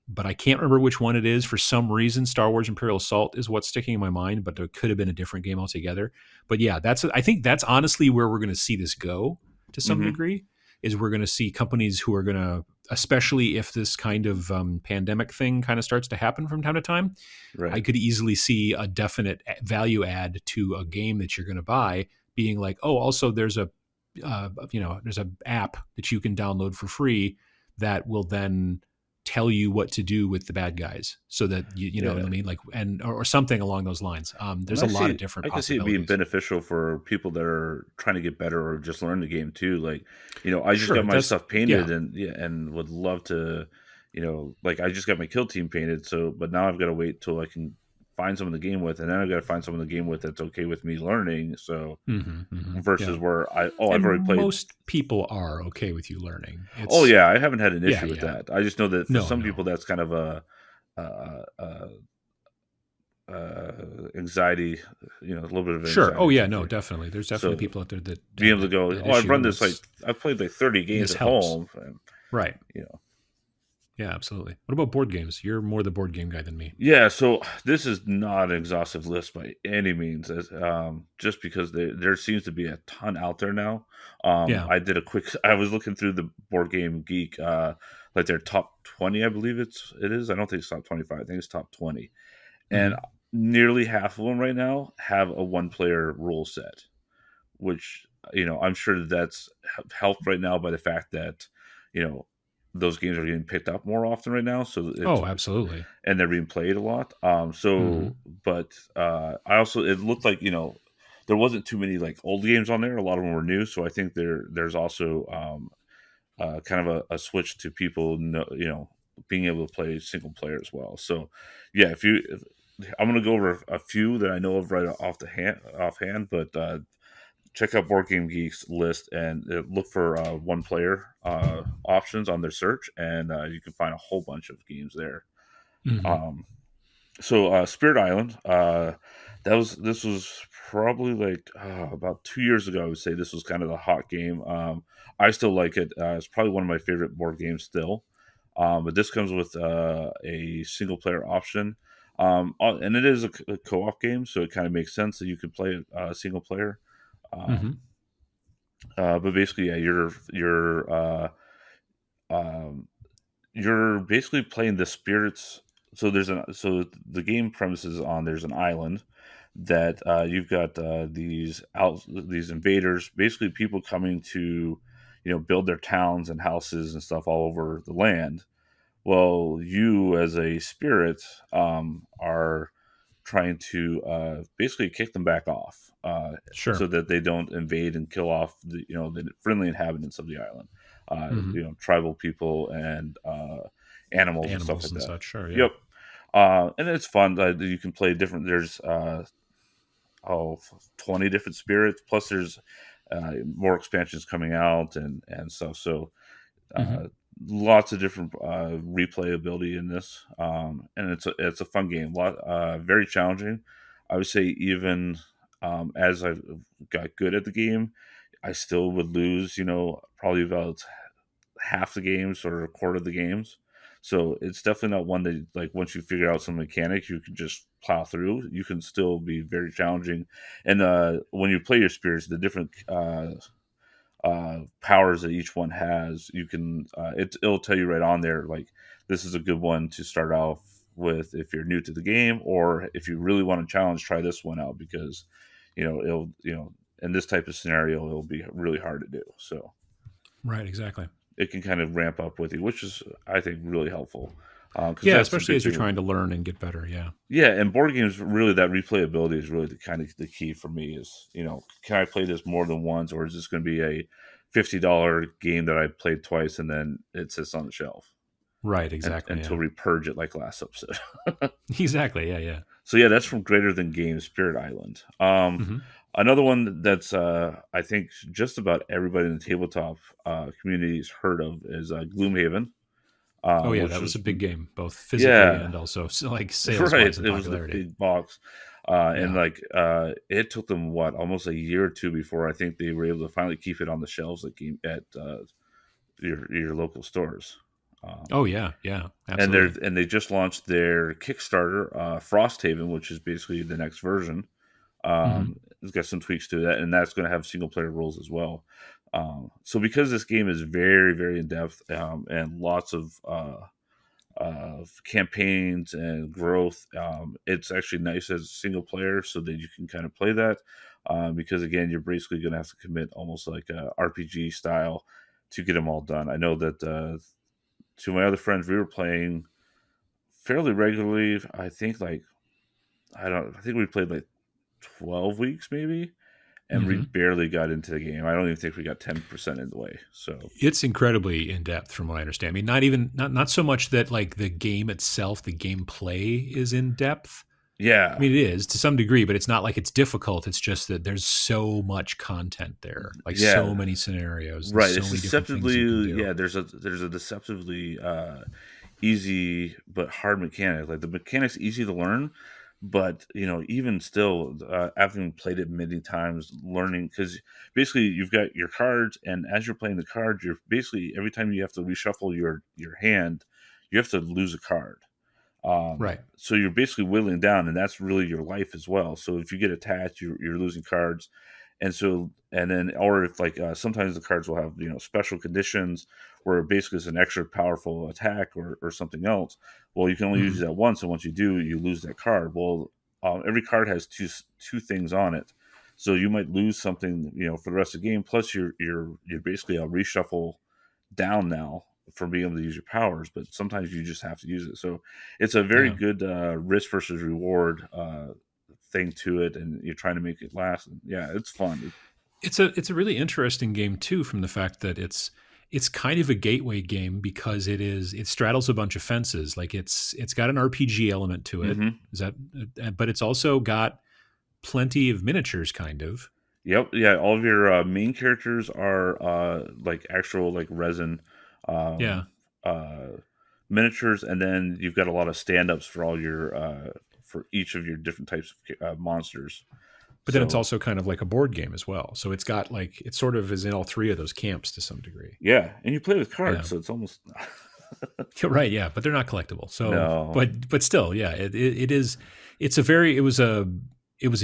But I can't remember which one it is. For some reason, Star Wars Imperial Assault is what's sticking in my mind, but there could have been a different game altogether. But yeah, I think that's honestly where we're going to see this go to some degree, is we're going to see companies who are going to, especially if this kind of pandemic thing kind of starts to happen from time to time, Right. I could easily see a definite value add to a game that you're going to buy being like, oh, also there's there's a app that you can download for free that will then tell you what to do with the bad guys, so that you know what I mean, like, and or something along those lines. There's a lot of different. I can see it being beneficial for people that are trying to get better or just learn the game too. Like, I just got my stuff painted and would love to, like I just got my kill team painted. So, but now I've got to wait till I can find someone to game with, and then I've got to find someone to game with that's okay with me learning. So versus where I've already played. Most people are okay with you learning. I haven't had an issue with that. I just know that for some people that's kind of anxiety, a little bit of Sure. Oh anxiety yeah, no, typically. definitely. There's definitely So people out there that being have able to go, that oh, I've issue, run and this, like it's I've played like 30 games this at helps. home, and, Right. you know. Yeah, absolutely. What about board games? You're more the board game guy than me. Yeah, so this is not an exhaustive list by any means, just because there seems to be a ton out there now. Yeah. I did a quick. I was looking through the Board Game Geek, like their top 20, I believe it is. I don't think it's top 25. I think it's top 20, and Hmm. nearly half of them right now have a one-player rule set, which I'm sure that's helped right now by the fact that you know those games are getting picked up more often right now. So it's Oh, absolutely. and they're being played a lot. Hmm. But I also it looked like there wasn't too many like old games on there. A lot of them were new, so I think there's also kind of a switch to people being able to play single player as well. So yeah, I'm gonna go over a few that I know of right offhand, but check out Board Game Geek's list and look for one player options on their search, and you can find a whole bunch of games there. Hmm. Um, so Spirit Island, this was probably like about 2 years ago. I would say this was kind of the hot game. I still like it. It's probably one of my favorite board games still. But this comes with a single player option, and it is a co-op game, so it kind of makes sense that you could play it single player. Hmm. Um, but basically, yeah, um, you're basically playing the spirits. So the game premises on there's an island that you've got these invaders, basically people coming to build their towns and houses and stuff all over the land. Well, you as a spirit are trying to basically kick them back off, Sure. so that they don't invade and kill off the friendly inhabitants of the island, Hmm. tribal people and animals and stuff Animals like and that. such. Sure. Yeah. Yep. And it's fun. You can play different. There's 20 different spirits. Plus, there's more expansions coming out and stuff. So Hmm. uh, lots of different replayability in this, and it's a fun game. Very challenging. I would say even as I got good at the game, I still would lose. Probably about half the games or a quarter of the games. So it's definitely not one that like once you figure out some mechanics, you can just plow through. You can still be very challenging, and when you play your spirits, the different powers that each one has, you can it'll tell you right on there like this is a good one to start off with if you're new to the game, or if you really want to challenge, try this one out because it'll in this type of scenario it'll be really hard to do. So Right. Exactly. it can kind of ramp up with you, which is I think really helpful because Yeah, that's the especially big as you're thing. trying to learn and get better. Yeah. Yeah, and board games really that replayability is really the kind of the key for me is can I play this more than once, or is this going to be a $50 game that I played twice and then it sits on the shelf Right. and Exactly. until Yeah. we purge it like last episode. Exactly. Yeah. Yeah. So yeah, that's from Greater Than Games Spirit Island. Hmm. Another one that's I think just about everybody in the tabletop community's heard of is Gloomhaven, Oh yeah, which that was was a big game, both physically yeah. and also like sales Right, wise and it was the popularity. big box, and Yeah. like it took them almost a year or two before I think they were able to finally keep it on the shelves at your local stores. Um, Oh yeah. Yeah. and Absolutely. they just launched their Kickstarter, Frosthaven, which is basically the next version. Hmm. It's got some tweaks to that, and that's going to have single player rules as well. So because this game is very very in depth, and lots of campaigns and growth. It's actually nice as a single player so that you can kind of play that because again, you're basically going to have to commit almost like a RPG style to get them all done. I know that to my other friends, we were playing fairly regularly. I think like I think we played like 12 weeks maybe, and we Hmm. barely got into the game. I don't even think we got 10% in the way. So It's incredibly in depth, from what I understand. I mean, not so much that like the game itself, the gameplay is in depth. I yeah, mean, it is to some degree, but it's not like it's difficult. It's just that there's so much content there, like yeah, so many scenarios and right. so It's many different things deceptively you can do. yeah. There's a deceptively easy but hard mechanic. Like the mechanic's easy to learn, But even still, having played it many times, learning, because basically you've got your cards, and as you're playing the cards, you're basically, every time you have to reshuffle your hand, you have to lose a card. Right. So you're basically whittling down, and that's really your life as well. So if you get attached, you're losing cards, and so, and then, or if, like, sometimes the cards will have special conditions where basically it's an extra powerful attack or something else. Well, you can only use Hmm. that once, and once you do, you lose that card. Well, every card has two things on it, so you might lose something for the rest of the game. Plus, you're basically a reshuffle down now for being able to use your powers, but sometimes you just have to use it. So it's a very Yeah. good risk versus reward thing to it, and you're trying to make it last. And yeah, it's fun. It's a really interesting game too, from the fact that it's kind of a gateway game because it straddles a bunch of fences. Like it's got an RPG element to it. Hmm. Is that but it's also got plenty of miniatures, kind of. Yep, yeah. All of your main characters are like actual, like, resin Yeah. um, uh, miniatures, and then you've got a lot of stand-ups for all your for each of your different types of monsters. But then it's So also kind of like a board game as well. So it's got like it sort of is in all three of those camps to some degree. yeah, and you play with Yeah. cards, so it's almost Right, yeah, but they're not collectible. So, no. but still, yeah, it is. It's a very. It was a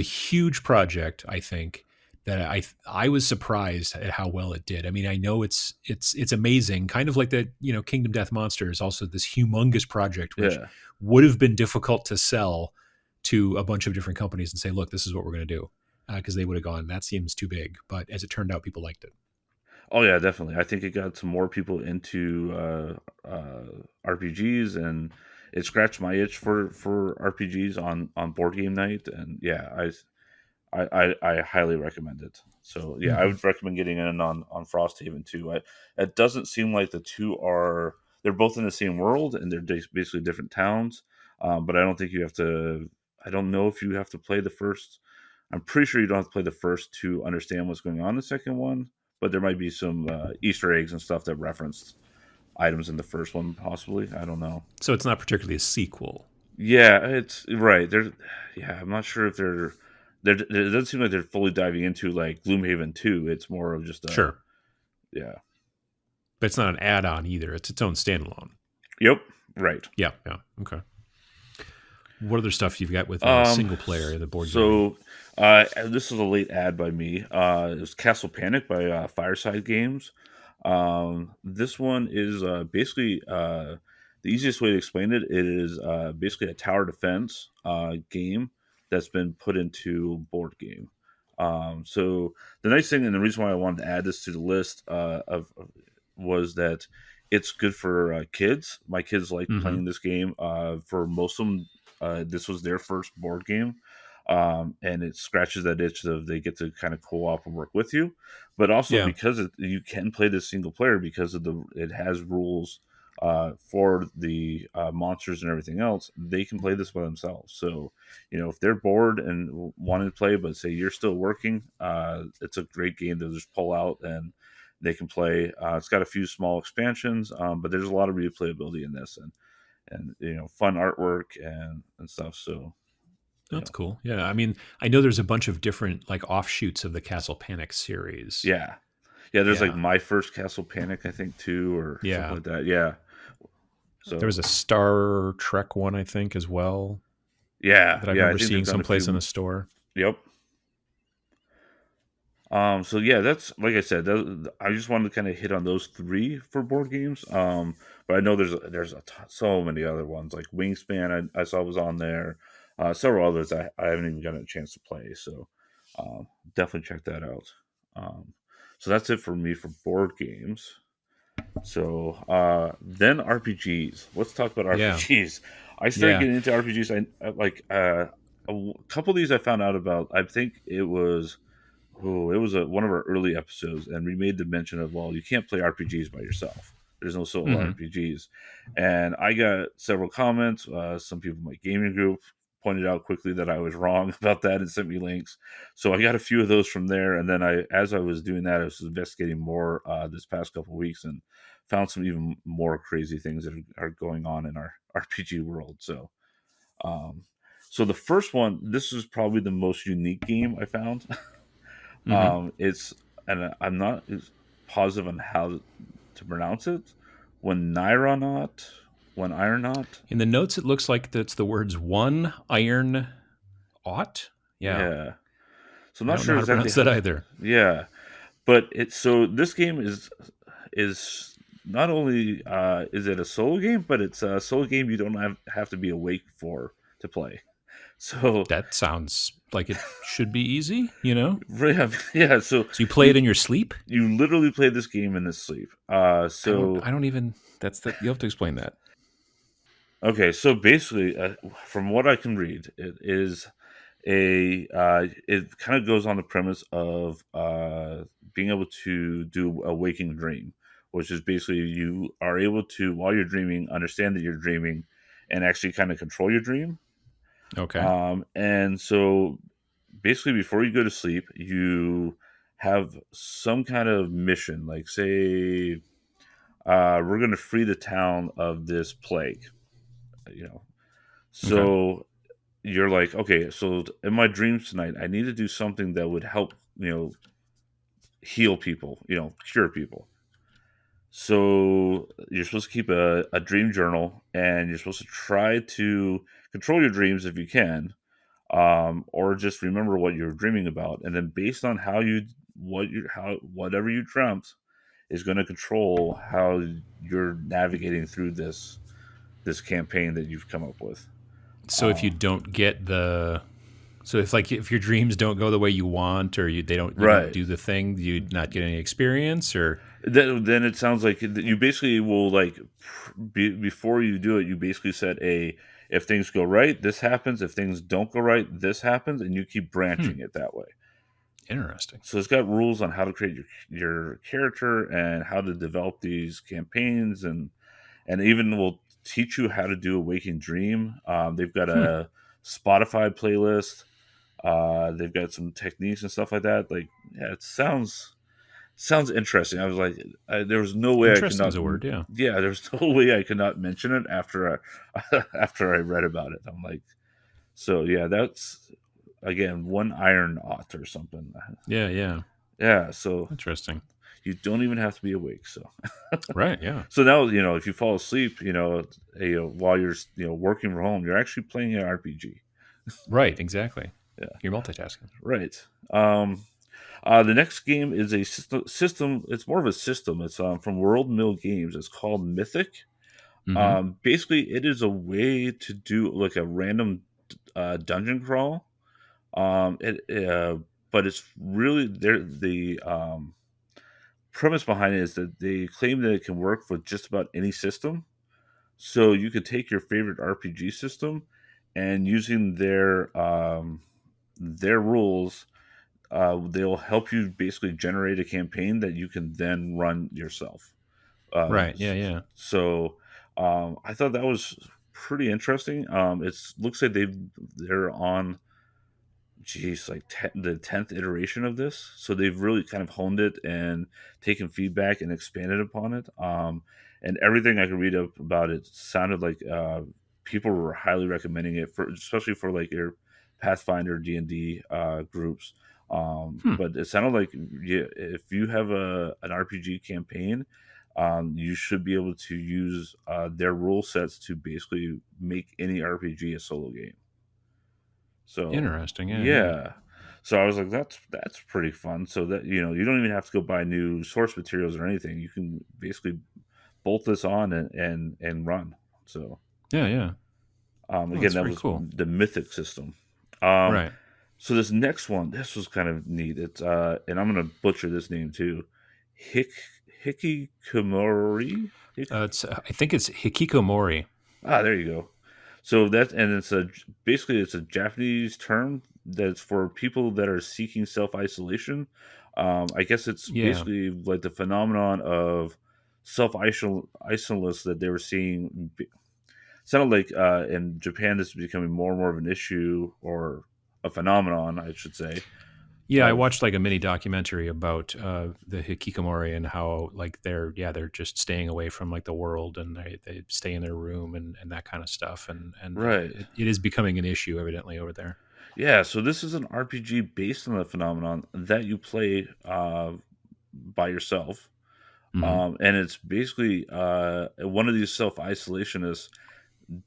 huge project. I think that I was surprised at how well it did. I mean, I know it's amazing. Kind of like the Kingdom Death Monster is also this humongous project, which Yeah. would have been difficult to sell to a bunch of different companies and say, look, this is what we're going to do, because they would have gone, that seems too big. But as it turned out, people liked it. Oh yeah, definitely. I think it got some more people into RPGs, and it scratched my itch for RPGs on board game night. And yeah, I highly recommend it. So yeah, I Hmm. would recommend getting in on Frosthaven too. It doesn't seem like the two are, they're both in the same world, and they're basically different towns. But I don't think you have to. I don't know if you have to play the first. I'm pretty sure you don't have to play the first to understand what's going on in the second one. But there might be some Easter eggs and stuff that referenced items in the first one, possibly. I don't know. So it's not particularly a sequel. Yeah, it's right. Yeah, I'm not sure if it doesn't seem like they're fully diving into, like, Gloomhaven 2. It's more of just a, Sure. yeah. But it's not an add-on either. It's its own standalone. Yep, right. Yeah, yeah. Okay. What other stuff you've got with a Um, single player, the board game? so this is a late ad by me. It was Castle Panic by Fireside Games. This one is basically the easiest way to explain it. It is basically a tower defense game that's been put into board game. So the nice thing, and the reason why I wanted to add this to the list was that it's good for kids. My kids like Hmm. playing this game. For most of them, this was their first board game, and it scratches that itch of they get to kind of co-op and work with you, but also Yeah. because you can play this single player because of it has rules for the monsters and everything else. They can play this by themselves. So if they're bored and wanting to play, but say you're still working, it's a great game to just pull out and they can play. It's got a few small expansions, but there's a lot of replayability in this, and fun artwork and stuff. So you That's know cool. Yeah. I mean, I know there's a bunch of different like offshoots of the Castle Panic series. yeah, yeah, there's like Yeah. My First Castle Panic, I think, too, or something Yeah. like that. Yeah. There was So a Star Trek one, I think, as well, yeah, that I yeah, I remember think they've seeing done a someplace in few. the store. Yep. So yeah, that's, like I said, I just wanted to kind of hit on those three for board games. But I know so many other ones, like Wingspan. I saw was on there. Several others I haven't even gotten a chance to play. So definitely check that out. Um, so that's it for me for board games. So then RPGs. Let's talk about Yeah. RPGs. I started Yeah. getting into RPGs. I like couple of these I found out about. I think it was, one of our early episodes, and we made the mention of, well, you can't play RPGs by yourself. There's no solo Hmm. RPGs, and I got several comments. Some people in my gaming group pointed out quickly that I was wrong about that and sent me links. So I got a few of those from there, and then as I was doing that, I was investigating more this past couple of weeks and found some even more crazy things that are going on in our RPG world. Um, So the first one, this is probably the most unique game I found. Mm-hmm. It's and I'm not positive on how to pronounce it. When Nyronaut, when Ironaut, In the notes, it looks like that's the words one iron ought. Yeah, yeah. So I'm I not don't know sure how to exactly pronounce how that to. either. Yeah, but it's so this game is not only is it a solo game, but it's a solo game you don't have to be awake for to play. So That sounds like it should be easy, you know? yeah, yeah. So So you play it you in your sleep? you literally play this game in this sleep. I don't even that's the you'll have to explain that. Okay, so basically, from what I can read, it is it kind of goes on the premise of being able to do a waking dream, which is basically you are able to, while you're dreaming, understand that you're dreaming and actually kind of control your dream. Okay. And so basically, before you go to sleep, you have some kind of mission, like say, we're going to free the town of this plague, you know. Okay. So you're like, okay, so in my dreams tonight, I need to do something that would help, heal people, cure people. So you're supposed to keep a dream journal, and you're supposed to try to control your dreams if you can, or just remember what you're dreaming about, and then based on how whatever you dreamt is going to control how you're navigating through this campaign that you've come up with. So if you Uh, don't get the so if your dreams don't go the way you want or you don't right. do the thing, you not get any experience or Then it sounds like you basically will like before you do it, you basically said a if things go right, this happens. If things don't go right, this happens, and you keep hmm, branching it that way. interesting. So it's got rules on how to create your character and how to develop these campaigns, and even will teach you how to do a waking dream. They've got Hmm, a Spotify playlist. They've got some techniques and stuff like that. Like, yeah, it sounds interesting. I was like, there was no way I could interesting not. is a word, yeah. Yeah, there's no way I could not mention it after after I read about it. I'm like, so yeah, that's again one iron ought or something. Yeah, yeah. Yeah, so Interesting. you don't even have to be awake. So Right, yeah. so now if you fall asleep, while you're working from home, you're actually playing an RPG. Right, exactly. Yeah, You're multitasking. right. The next game is a system. It's more of a system. It's from World Mill Games. It's called Mythic. Mm-hmm. Basically, it is a way to do like a random dungeon crawl. But it's really the premise behind it is that they claim that it can work with just about any system. So you could take your favorite RPG system and using their rules, they'll help you basically generate a campaign that you can then run yourself. Right, yeah, yeah. So I thought that was pretty interesting. It looks like they're on, geez, like the 10th iteration of this. So they've really kind of honed it and taken feedback and expanded upon it. And everything I could read up about it sounded like people were highly recommending it for, especially for like your Pathfinder D&D groups. Hmm. But it sounded like, yeah, if you have an RPG campaign, you should be able to use their rule sets to basically make any RPG a solo game. So Interesting, yeah, yeah. yeah. So I was like, that's pretty fun. So that you don't even have to go buy new source materials or anything. You can basically bolt this on and run. So Yeah, yeah. Oh, again, that's that very was cool. the Mythic system. Um, Right. so this next one, this was kind of neat. It's and I'm gonna butcher this name too. Hik Hikikomori. It's I think it's hikikomori. There you go. So it's basically it's a Japanese term that's for people that are seeking self isolation. I guess it's Yeah. basically like the phenomenon of self isolates that they were seeing. Sounded like in Japan this is becoming more and more of an issue or a phenomenon, I should say. Yeah, I of watched like a mini documentary about the hikikomori and how like they're just staying away from like the world, and they stay in their room and that kind of stuff, and right. it is becoming an issue evidently over there. Yeah, so this is an RPG based on the phenomenon that you play by yourself. Hmm. And it's basically one of these self isolationists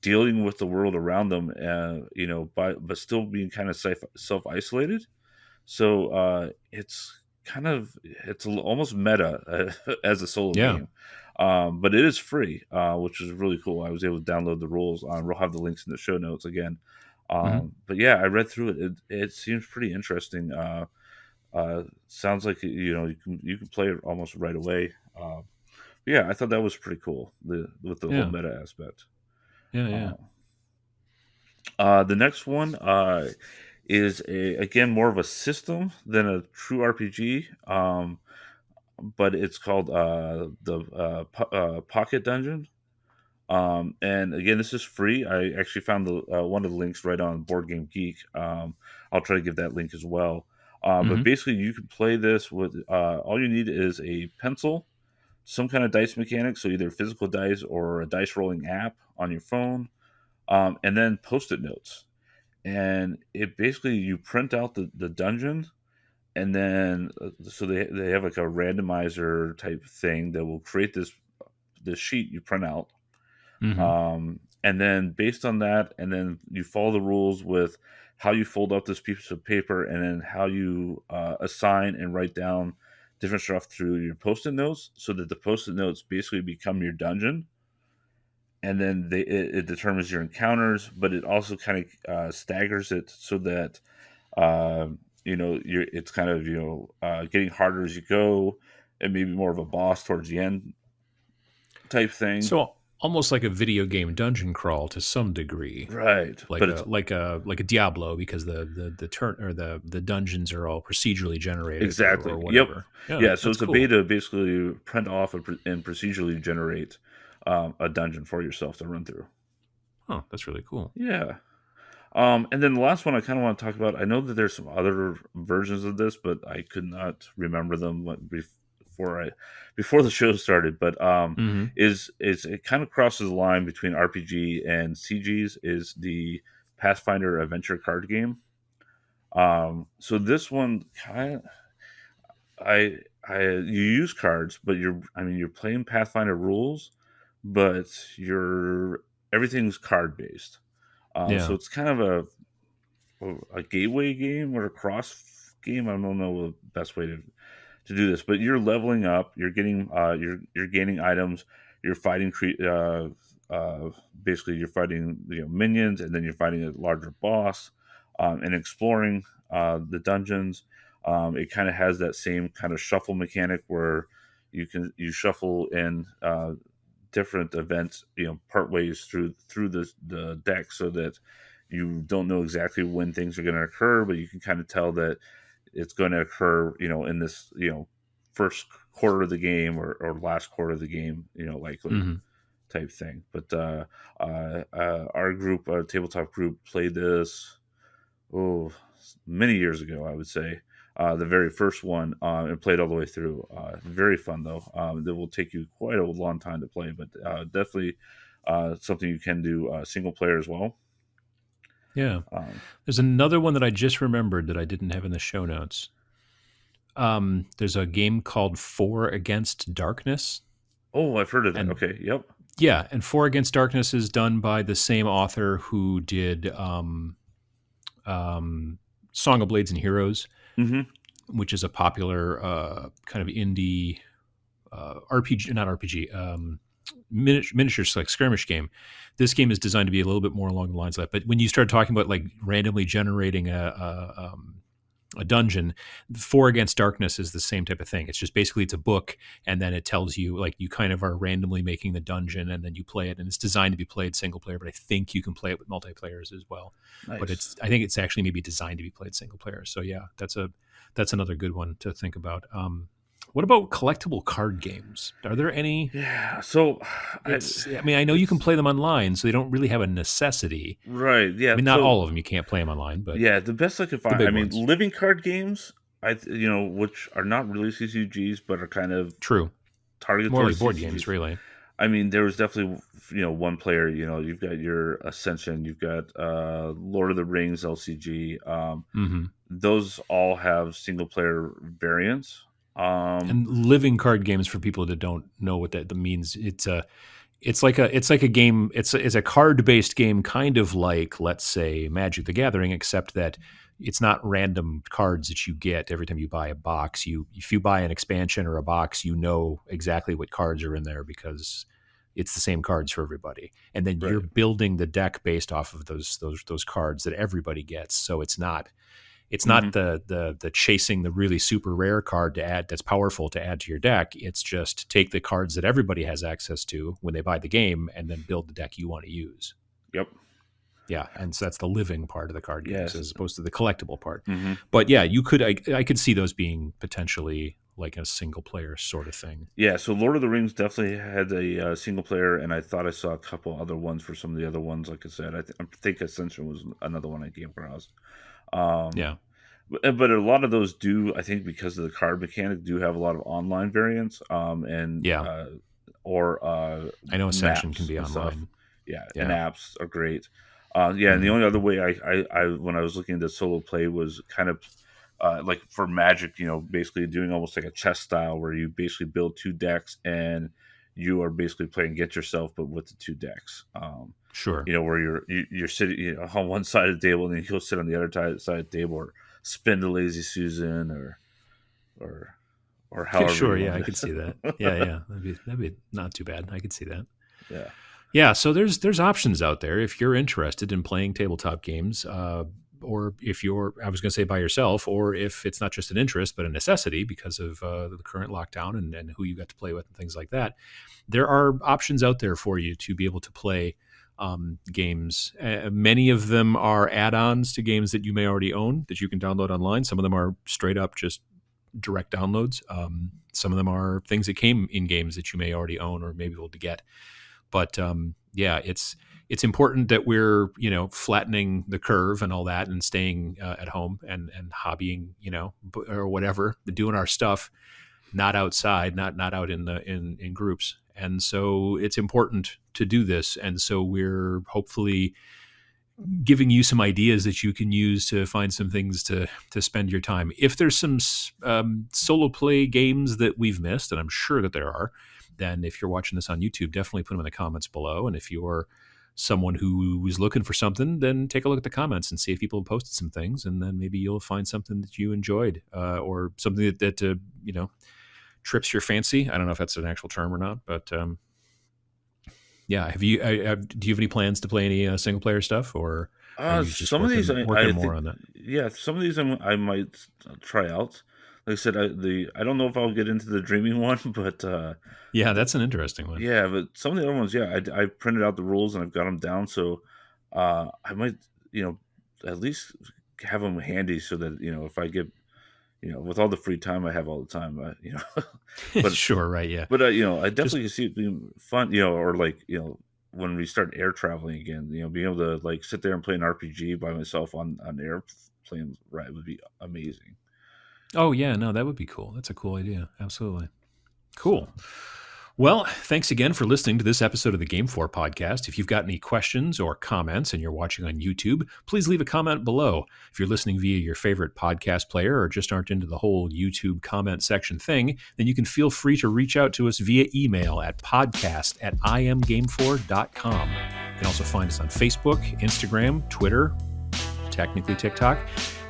dealing with the world around them, but still being kind of self isolated. So almost meta as a solo Yeah. game, but it is free, which is really cool. I was able to download the rules. We'll have the links in the show notes again. Hmm. But yeah, I read through it. It seems pretty interesting. Sounds like you can play it almost right away. Yeah, I thought that was pretty cool. With the whole Yeah. meta aspect. Yeah. Yeah. Uh, the next one is again more of a system than a true RPG. But it's called the Pocket Dungeon. And again, this is free. I actually found the one of the links right on Board Game Geek. I'll try to give that link as well. But Hmm. basically, you can play this with all you need is a pencil, some kind of dice mechanic, so either physical dice or a dice rolling app on your phone, and then post-it notes. And it basically you print out the dungeon, and then so they have like a randomizer type thing that will create this sheet you print out, Hmm. and then based on that, and then you follow the rules with how you fold up this piece of paper, and then how you assign and write down different stuff through your post-it notes, so that the post-it notes basically become your dungeon. And then it determines your encounters, but it also kind of staggers it so that it's kind of getting harder as you go, and maybe more of a boss towards the end type thing. So almost like a video game dungeon crawl to some degree, Right, like but a it's like a Diablo, because the turn or the dungeons are all procedurally generated or exactly, yep, whatever. Yeah, yeah. So that's it's a cool. beta, basically print off and procedurally generate a dungeon for yourself to run through. Oh, that's really cool. Yeah. And then the last one I kind of want to talk about. I know that there's some other versions of this, but I could not remember them before the show started. But Hmm. is it kind of crosses the line between RPG and CGs? Is the Pathfinder adventure card game? So this one kind of you use cards, but you're playing Pathfinder rules, but you're everything's card based. So Yeah. it's kind of a gateway game or a cross game. I don't know the best way to do this, but you're leveling up. You're getting you're gaining items. You're fighting basically you're fighting minions, and then you're fighting a larger boss, and exploring the dungeons. It kind of has that same kind of shuffle mechanic where you shuffle in different events, part ways through the deck, so that you don't know exactly when things are going to occur, but you can kind of tell that it's going to occur, in this, first quarter of the game, or last quarter of the game, likely Hmm. type thing. But our group, our tabletop group, played this many years ago, I would say. The very first one, and played all the way through. Very fun though. That will take you quite a long time to play, but definitely something you can do single player as well. Yeah. Um, There's another one that I just remembered that I didn't have in the show notes. There's a game called Four Against Darkness, oh, I've heard of that. and Okay, yep. yeah, and Four Against Darkness is done by the same author who did Song of Blades and Heroes, Hmm. which is a popular kind of indie RPG, not RPG, miniatures like skirmish game. This game is designed to be a little bit more along the lines of that. But when you start talking about like randomly generating a dungeon, Four Against Darkness is the same type of thing. It's just basically it's a book, and then it tells you like you kind of are randomly making the dungeon, and then you play it, and it's designed to be played single player. But I think you can play it with multiplayers as well. But Nice. I think it's actually maybe designed to be played single player. So yeah, that's another good one to think about. What about collectible card games? Are there any? Yeah. So, I, I mean, I know you can it's play them online, so they don't really have a necessity. right. I Yeah. mean, not So, all of them you can't play them online, but yeah, the best I could the find. I big mean, ones. living card games. which are not really CCGs, but are kind of True. targeted More like towards board CCGs. games, really. I mean, there was definitely, one player. You've got your Ascension, you've got Lord of the Rings LCG. Those all have single player variants. And living card games, for people that don't know what that means, it's like a game. It's a card based game, kind of like, let's say, Magic the Gathering, except that it's not random cards that you get every time you buy a box. If you buy an expansion or a box, you know exactly what cards are in there because it's the same cards for everybody, and then Right. you're building the deck based off of those cards that everybody gets. So it's not the chasing the really super rare card to add that's powerful to add to your deck. It's just take the cards that everybody has access to when they buy the game and then build the deck you want to use. Yep. Yeah, and so that's the living part of the card games, Yes. as opposed to the collectible part. Mm-hmm. But yeah, I could see those being potentially like a single player sort of thing. Yeah, so Lord of the Rings definitely had a single player, and I thought I saw a couple other ones for some of the other ones. Like I said, I think Ascension was another one I came across. Yeah. But a lot of those do, I think, because of the card mechanic, do have a lot of online variants. Or I know Ascension can maps be and stuff. online. Yeah, Yeah. and apps are great. And the only other way I when I was looking at solo play was kind of like for Magic, basically doing almost like a chess style where you basically build two decks and you are basically playing get yourself, but with the two decks. Sure. Where you're sitting on one side of the table and then he'll sit on the other side of the table, or spin the Lazy Susan, or however. Sure. Yeah, I could see that. Yeah. That'd be not too bad. I could see that. Yeah. Yeah, so there's options out there if you're interested in playing tabletop games, or if I was going to say by yourself, or if it's not just an interest but a necessity because of the current lockdown and who you got to play with and things like that. There are options out there for you to be able to play games. Many of them are add-ons to games that you may already own that you can download online. Some of them are straight up just direct downloads. Some of them are things that came in games that you may already own or may be able to get. But yeah, it's important that we're flattening the curve and all that, and staying at home and hobbying, or whatever, doing our stuff, not outside, not out in groups. And so it's important to do this. And so we're hopefully giving you some ideas that you can use to find some things to spend your time. If there's some solo play games that we've missed, and I'm sure that there are, then if you're watching this on YouTube, definitely put them in the comments below. And if you're someone who is looking for something, then take a look at the comments and see if people have posted some things, and then maybe you'll find something that you enjoyed, or something that trips your fancy. I don't know if that's an actual term or not, but yeah. Do you have any plans to play any single player stuff, or are you just some of these working more on that? Yeah, some of these I might try out. Like I said, I don't know if I'll get into the dreaming one, but yeah, that's an interesting one. Yeah, but some of the other ones, yeah, I printed out the rules and I've got them down, so I might, at least have them handy so that if I get, with all the free time I have all the time, But sure, right, yeah. But I definitely see it being fun, or like when we start air traveling again, being able to like sit there and play an RPG by myself on an airplane ride would be amazing. Oh, yeah, no, that would be cool. That's a cool idea. Absolutely. Cool. Well, thanks again for listening to this episode of the GameFor Podcast. If you've got any questions or comments and you're watching on YouTube, please leave a comment below. If you're listening via your favorite podcast player or just aren't into the whole YouTube comment section thing, then you can feel free to reach out to us via email at podcast@iamgamefor.com. You can also find us on Facebook, Instagram, Twitter, technically TikTok.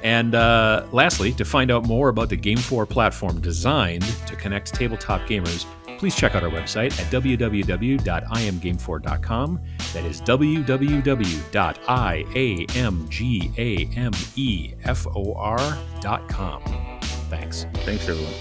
And lastly, to find out more about the GameFor platform designed to connect tabletop gamers, please check out our website at www.iamgamefor.com. That is www.iamgamefor.com. Thanks. Thanks, everyone.